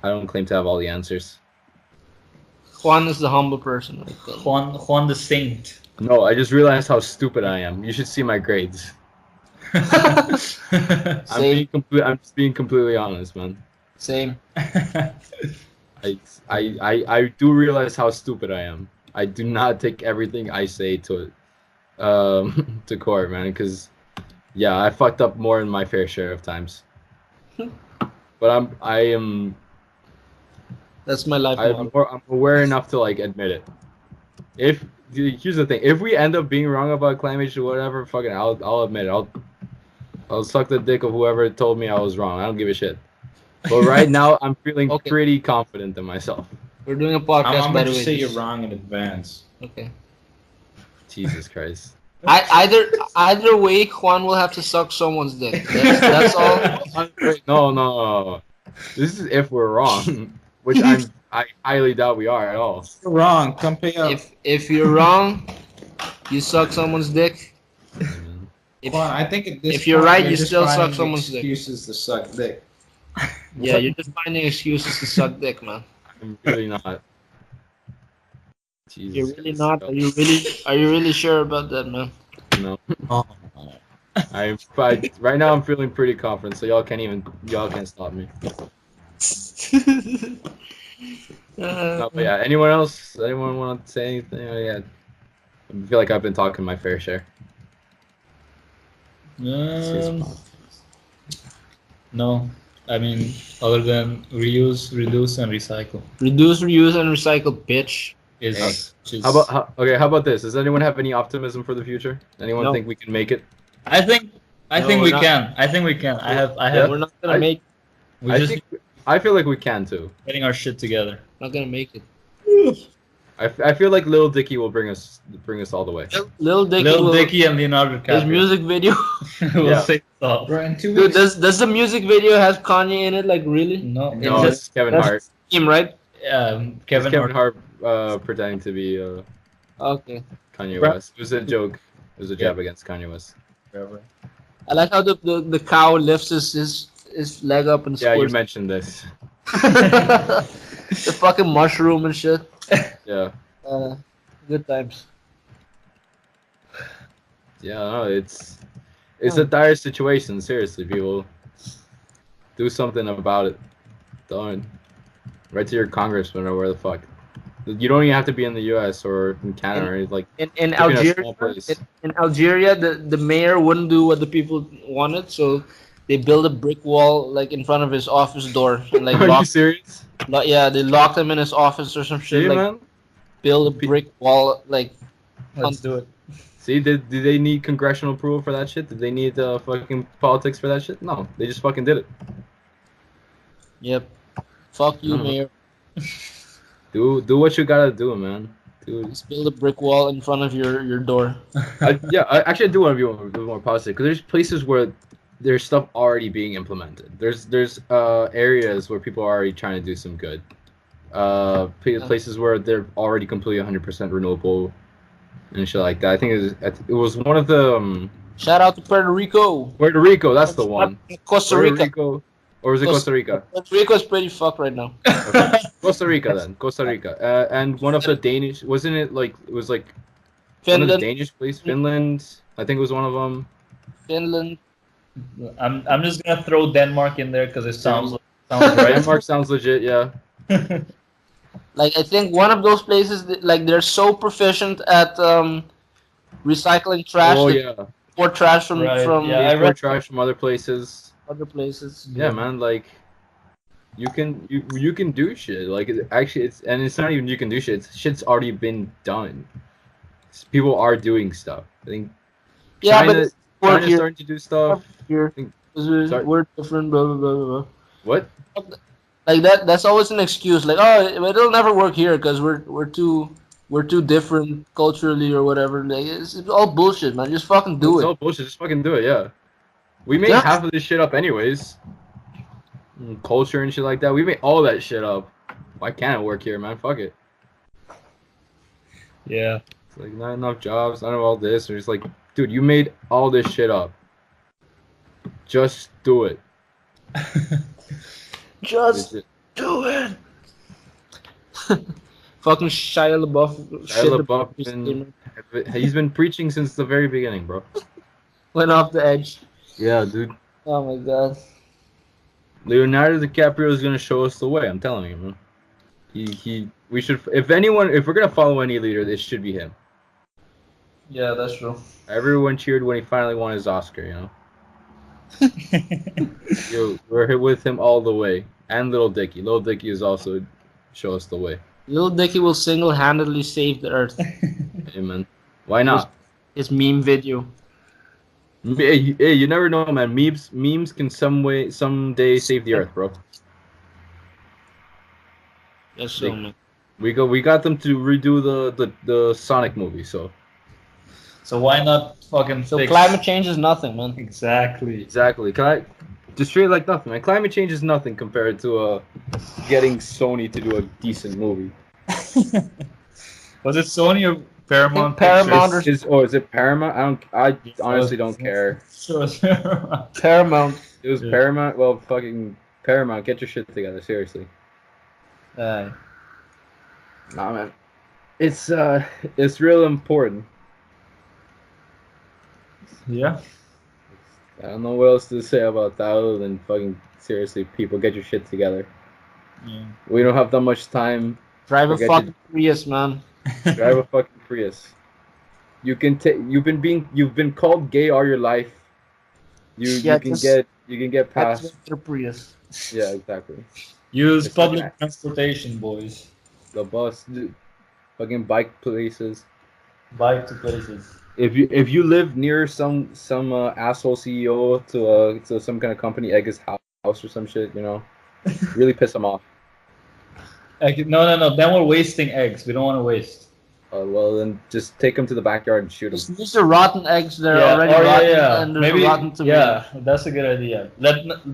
I don't claim to have all the answers. Juan is the humble person. Like that. Juan the Saint. No, I just realized how stupid I am. You should see my grades. Same. I'm just being completely honest, man. Same. I do realize how stupid I am. I do not take everything I say to to court, man, because yeah, I fucked up more than my fair share of times. But I am That's my life model. I'm aware enough to like admit it. Here's the thing, if we end up being wrong about climate change or whatever, fucking I'll admit it. I'll suck the dick of whoever told me I was wrong. I don't give a shit. But right now I'm feeling Okay. pretty confident in myself. We're doing a podcast, I'm by going the to way. say you're wrong in advance. Okay. Jesus Christ. Either way, Juan will have to suck someone's dick. That's all. No. This is if we're wrong, which I highly doubt we are at all. You're wrong. Come pay up. If you're wrong, you suck someone's dick. If, Well, I think at this if you're point, right, you just still suck finding someone's dick. excuses to suck dick. yeah, you're just finding excuses to suck dick, man. I'm really not. Jesus You're really Christ. not. Are you really sure about that, man? No. Oh. Right now I'm feeling pretty confident, so y'all can't stop me. No, but yeah, anyone else? Anyone want to say anything? Oh, yeah. I feel like I've been talking my fair share. No, I mean other than reuse, reduce, and recycle Reduce, reuse, and recycle, bitch. is. How about this? Does anyone have any optimism for the future? Anyone No. think we can make it? I think No, we not- can. I think we can. I have. We're not gonna I- make. We I just think I feel like we can too. getting our shit together. Not gonna make it. I feel like Lil Dicky will bring us all the way. Lil Dicky. Lil will, Dicky and Leonardo His DiCaprio music video. will Yeah. say so. Bro, in 2 Dude, weeks. does the music video have Kanye in it? Like really? No, No, it's it's Kevin that's- Hart. Him, right? Kevin Kevin Hart. Hart pretending to be Okay. Kanye Bro- West. It was a joke. It was a jab against Kanye West. I like how the cow lifts his leg up and Yeah, you squirts. mentioned this. The fucking mushroom and shit. Yeah. Good times. Yeah, no, it's a dire situation. Seriously, people, do something about it. Don't write to your congressman or where the fuck. You don't even have to be in the U.S. or in Canada or anything. Like In live in a Algeria, small place. in Algeria, the mayor wouldn't do what the people wanted, so they built a brick wall like in front of his office door and like Are you locked. serious? Yeah, they locked him in his office or some shit. See, Like man? build a brick wall like. Let's do it. See, did they need congressional approval for that shit? Did they need fucking politics for that shit? No, they just fucking did it. Yep. Fuck you, I don't know. Mayor. Do what you gotta do, man. Dude. Just build a brick wall in front of your door. I actually do want to be more positive because there's places where there's stuff already being implemented. There's areas where people are already trying to do some good. Places where they're already completely 100% renewable and shit like that. I think it was one of the Shout out to Puerto Rico. Puerto Rico. That's the one. Costa Puerto Rica. Rico, or was it Costa Rica? Puerto Rico's pretty fucked right now. Okay. Costa Rica then. Costa Rica. And one of the Danish, wasn't it like it was like one of the Finland. Danish places? Finland. I think it was one of them. Finland. I'm just gonna throw Denmark in there because it sounds right. Denmark sounds legit. Yeah. Like I think one of those places, like they're so proficient at recycling trash. Oh that yeah. Or trash from Right, yeah. They I import read- trash from other places. other places. Yeah, man. Like, you can do shit. Like, it's not even you can do shit. Shit's already been done. People are doing stuff. I think Yeah, China, but it's work China's here. starting to do stuff. Here. think- 'Cause we're Sorry? we're different. Blah blah blah blah. What? Like that's always an excuse. Like, oh, it'll never work here because we're too different culturally or whatever. Like, it's all bullshit, man. Just fucking do It's it. all bullshit. Just fucking do it. Yeah. We made Yeah. half of this shit up anyways. Culture and shit like that. We made all that shit up. Why can't it work here, man? Fuck it. Yeah. It's like not enough jobs, not enough all this. Or it's like, dude, you made all this shit up. Just do it. Just Legit. do it. Fucking Shia LaBeouf. Shia LaBeouf he's been preaching since the very beginning, bro. Went off the edge. Yeah, dude. Oh my god. Leonardo DiCaprio is gonna show us the way. I'm telling you, man. We should. If we're gonna follow any leader, it should be him. Yeah, that's true. Everyone cheered when he finally won his Oscar. You know. Yo, we're here with him all the way, and Little Dicky. Little Dicky is also show us the way. Lil Dicky will single-handedly save the earth. Amen. Why not? His meme video. Hey, you never know, man. Memes can someday save the earth, bro. Yes, so Like- man. We got them to redo the Sonic movie, so So why not fucking So fix climate change is nothing, man. Exactly. exactly. Just treat it like nothing, man. Climate change is nothing compared to getting Sony to do a decent movie. Was it Sony or Paramount? Paramount Pictures? Is it Paramount? I honestly don't care. Sure, it's Paramount. Paramount. It was Yeah. Paramount. Well, fucking Paramount, get your shit together, seriously. Nah, man. It's real important. Yeah. I don't know what else to say about that other than fucking seriously, people, get your shit together. Yeah. We don't have that much time. Drive a Forget fucking Prius, man. Drive a fucking Prius. You can take. You've been called gay all your life. You can get past. That's the Prius. Yeah, exactly. Use It's like public that. transportation, boys. The bus, fucking bike places. Bike to places. If you live near some asshole CEO to some kind of company, egg his house or some shit, you know, really piss him off. No. Then we're wasting eggs. We don't want to waste. Well, then just take him to the backyard and shoot him. Just use the rotten eggs. They're already rotten, and there's Maybe. rotten tomato. Yeah, that's a good idea.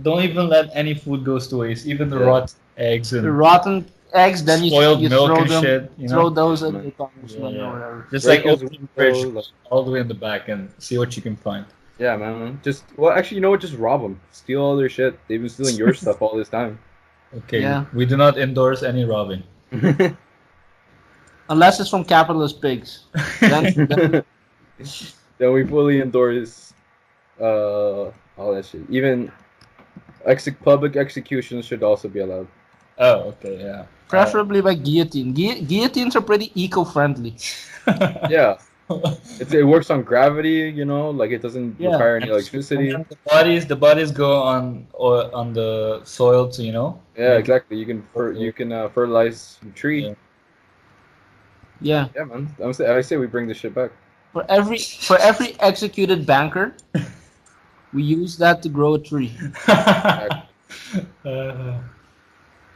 Don't even let any food goes to waste. Even the Yeah. rotten eggs The and rotten eggs, then spoiled you milk throw and them, shit. You throw know, those at Man. the congressman Yeah. or whatever. just Break like his open the fridge window, like- all the way in the back and see what you can find. Yeah, man. Actually, you know what? Just rob them. Steal all their shit. They've been stealing your stuff all this time. Okay. Yeah. We do not endorse any robbing. Unless it's from capitalist pigs. Then Then we fully endorse all that shit. Even public executions should also be allowed. Oh, okay, yeah. preferably by guillotine. Guillotines are pretty eco-friendly. Yeah, it works on gravity. You know, like it doesn't Yeah. require any electricity. And the bodies go on the soil to Yeah, exactly. You can fertilize the tree. Yeah. Yeah. Yeah, man. I say we bring this shit back. For every executed banker, we use that to grow a tree.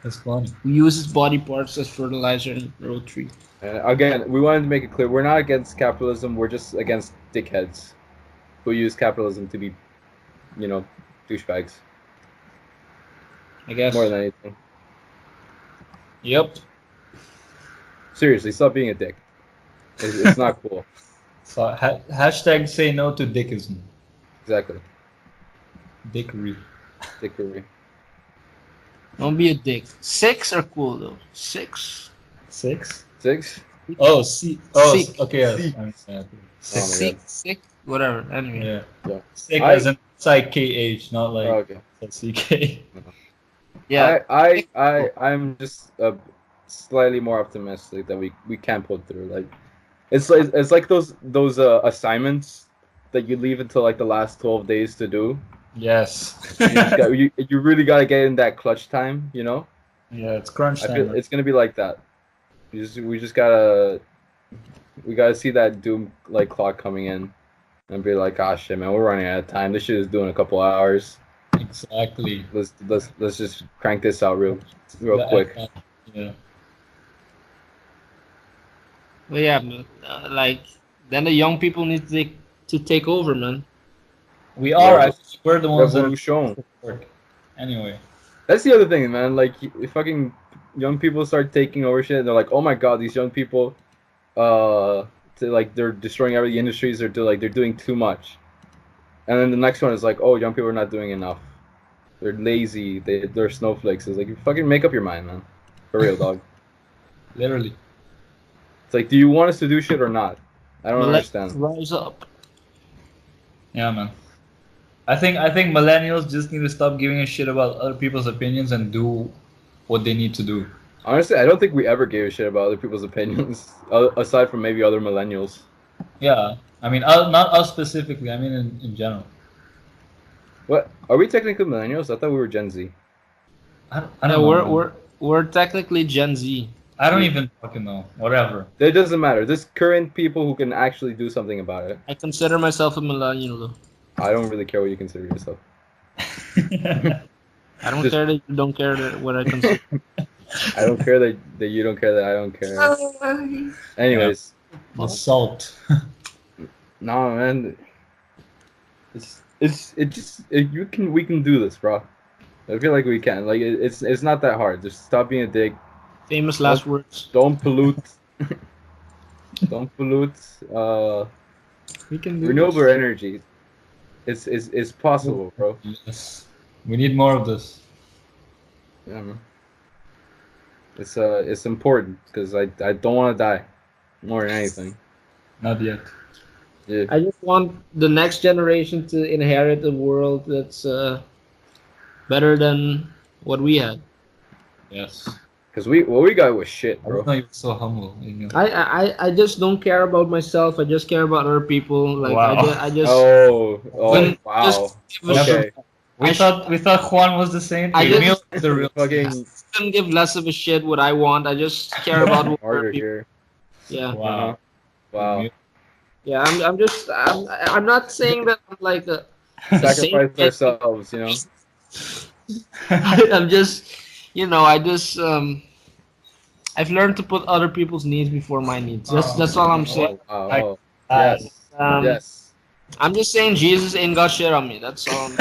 That's funny. We use his body parts as fertilizer and grow a tree. And again, we wanted to make it clear we're not against capitalism. We're just against dickheads who use capitalism to be, douchebags I guess. more than anything. Yep. Seriously, stop being a dick. It's not cool. So hashtag say no to dickism. Exactly. Dickery. Dickery. Don't be a dick. 6 are cool though. 6. 6? 6? Oh, see. Oh, Sick. okay. Yes. I understand. Oh my God. 6. Whatever. Anyway. Yeah. Yeah. Sick I- as in KH, not like Oh, okay. CK. Yeah. I'm just slightly more optimistic that we can pull through. Like, it's like those assignments that you leave until like the last 12 days to do. Yes. You really gotta get in that clutch time, you know. Yeah, it's crunch I time. feel it's gonna be like that. We gotta see that doom like clock coming in, and be like, "Gosh, shit, man, we're running out of time. This shit is doing a couple hours. Exactly. Let's just crank this out real Yeah, quick." Yeah. But yeah, man, like then the young people need to take over, man. We are. Yeah. Actually, we're the ones that Revolution. work. Anyway. That's the other thing, man. Like, if fucking young people start taking over shit, and they're like, "Oh my god, these young people, they're destroying every industries. They're doing too much." And then the next one is like, "Oh, young people are not doing enough. They're lazy. They're snowflakes." It's like, you fucking make up your mind, man. For real, dog. Literally. It's like, do you want us to do shit or not? I don't Let's understand. rise up. Yeah, man. I think millennials just need to stop giving a shit about other people's opinions and do what they need to do. Honestly, I don't think we ever gave a shit about other people's opinions, aside from maybe other millennials. Yeah. I mean, not us specifically. I mean, in general. What? Are we technically millennials? I thought we were Gen Z. I don't Yeah, know. man. we're technically Gen Z. I don't even fucking know. Whatever. It doesn't matter. There's current people who can actually do something about it. I consider myself a millennial though. I don't really care what you consider yourself. I don't Just- care that you don't care that what I consider. I don't care that you don't care that I don't care. Anyways, Assault. no man, we can do this, bro. I feel like we can. Like it's not that hard. Just stop being a dick. Famous last words. Don't pollute. Don't pollute. We can do Renewable energy. It's possible, bro. Yes. We need more of this. Yeah, man. It's important because I don't want to die more than anything. Not yet. Yeah. I just want the next generation to inherit a world that's better than what we had. Yes. Because what we got was shit, I bro. didn't know you were so humble. You know. I just don't care about myself. I just care about other people. Like Wow. I just Oh, When- wow. just give a Okay. We thought Juan was the same. I Emil just- is the real. Fucking couldn't give less of a shit what I want. I just care about what harder other people. here. Yeah, Wow. Wow. yeah. I'm not saying that I'm like a. Sacrifice ourselves, you know. I'm just, I've learned to put other people's needs before my needs. That's all I'm saying. Oh, I- wow. Yes. Yes. I'm just saying Jesus ain't got shit on me. That's all. I'm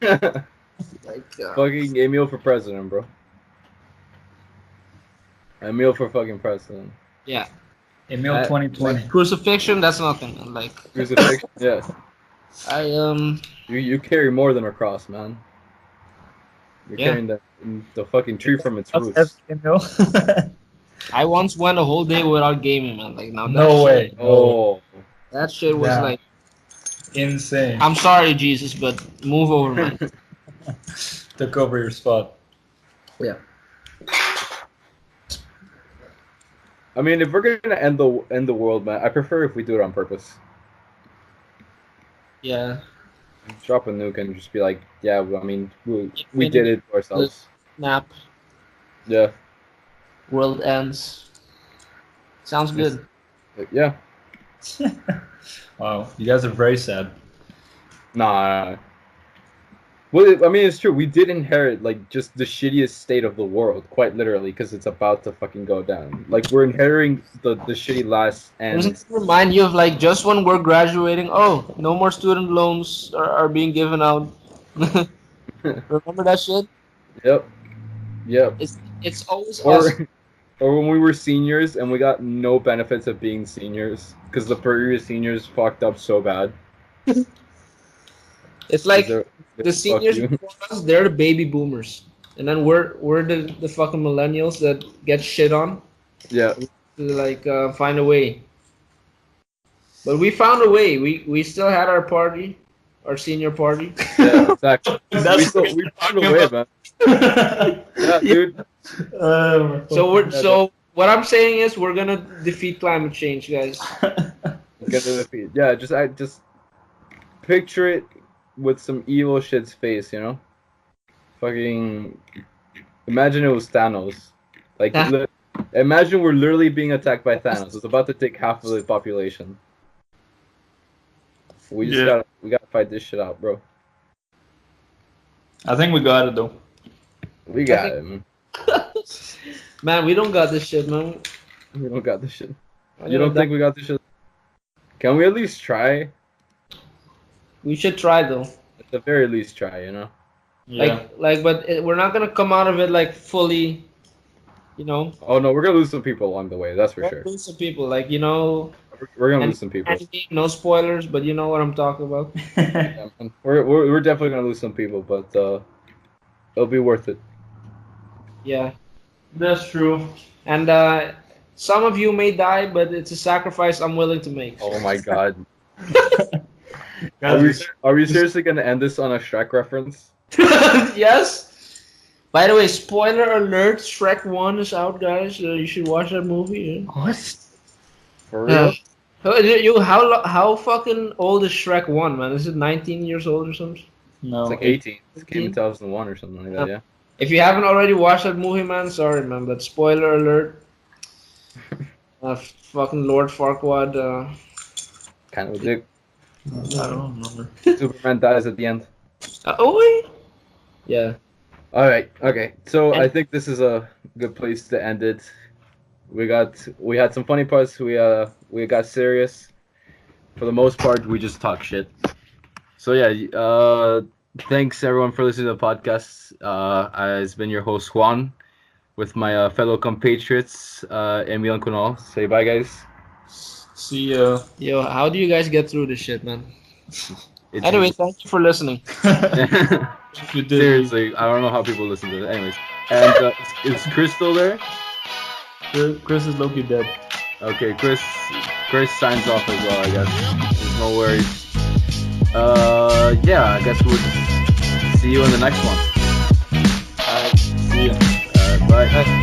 saying. Like, Fucking Emil for president, bro. Emil for fucking president. yeah. Emil 2020. Crucifixion. That's nothing. Like Crucifixion. Yes. I You carry more than a cross, man. You're Yeah. carrying the fucking tree from its roots. Emil. I once went a whole day without gaming, man. Like now. No way. Oh. That shit was Damn. like. Insane. I'm sorry, Jesus, but move over, man. Took over your spot. Yeah. I mean, if we're gonna end the world, man, I prefer if we do it on purpose. Yeah. Drop a nuke and just be like, yeah, well, I mean, we did it to ourselves. Snap. Yeah. World ends. Sounds good. Yeah. Wow, you guys are very sad. Nah. Well, I mean, it's true. We did inherit like just the shittiest state of the world, quite literally, because it's about to fucking go down. Like we're inheriting the shitty last Doesn't and it remind you of like just when we're graduating? Oh, no more student loans are being given out. Remember that shit? yep, yep. It's always us. Or when we were seniors and we got no benefits of being seniors because the previous seniors fucked up so bad. It's like They're- the fuck seniors you. before us, they're the baby boomers, and then we're the fucking millennials that get shit on Yeah, to like find a way. But we found a way. We still had our party, our senior party. yeah, exactly. That's we found a way, man. Yeah, dude. So what I'm saying is we're gonna defeat climate change, guys. Get to the feet. Yeah, just picture it with some evil shit's face, you know? Fucking imagine it was Thanos. Like imagine we're literally being attacked by Thanos. It's about to take half of the population. We just gotta fight this shit out, bro. I think we got it though. We got it, man. Man, we don't got this shit, man. We don't got this shit. You don't think we got this shit? Can we at least try? We should try though. At the very least, try. You know. Yeah. But we're not gonna come out of it like fully, you know. Oh no, we're gonna lose some people along the way. That's for sure. Lose some people, like you know. We're gonna lose some people. No spoilers, but you know what I'm talking about. Yeah, man. We're definitely gonna lose some people, but it'll be worth it. Yeah, That's true. and some of you may die, but it's a sacrifice I'm willing to make. Oh my god. Guys, Are we seriously gonna end this on a Shrek reference? Yes. By the way, spoiler alert: Shrek 1 is out, guys. You should watch that movie. what? For real? How fucking old is Shrek 1, man? Is it 19 years old or something? No. It's like 18. It came in 2001 or something like that. Yeah. If you haven't already watched that movie, man, sorry, man, but spoiler alert. Fucking Lord Farquaad. Kind of a dick. I don't remember. Superman dies at the end. Oh wait. Yeah. All right. Okay. So I think this is a good place to end it. We had some funny parts. We got serious. For the most part, we just talk shit. So yeah. Thanks everyone for listening to the podcast. It's been your host Juan, with my fellow compatriots Emil and Kunal. Say bye, guys. See ya. Yo, how do you guys get through this shit, man? It's Anyway, thank you for listening. We did. Seriously, I don't know how people listen to it. Anyways, and is Chris still there? Chris is Loki dead. Okay, Chris signs off as well, I guess. There's no worries. Yeah, I guess we'll see you in the next one. Alright, see ya. Bye.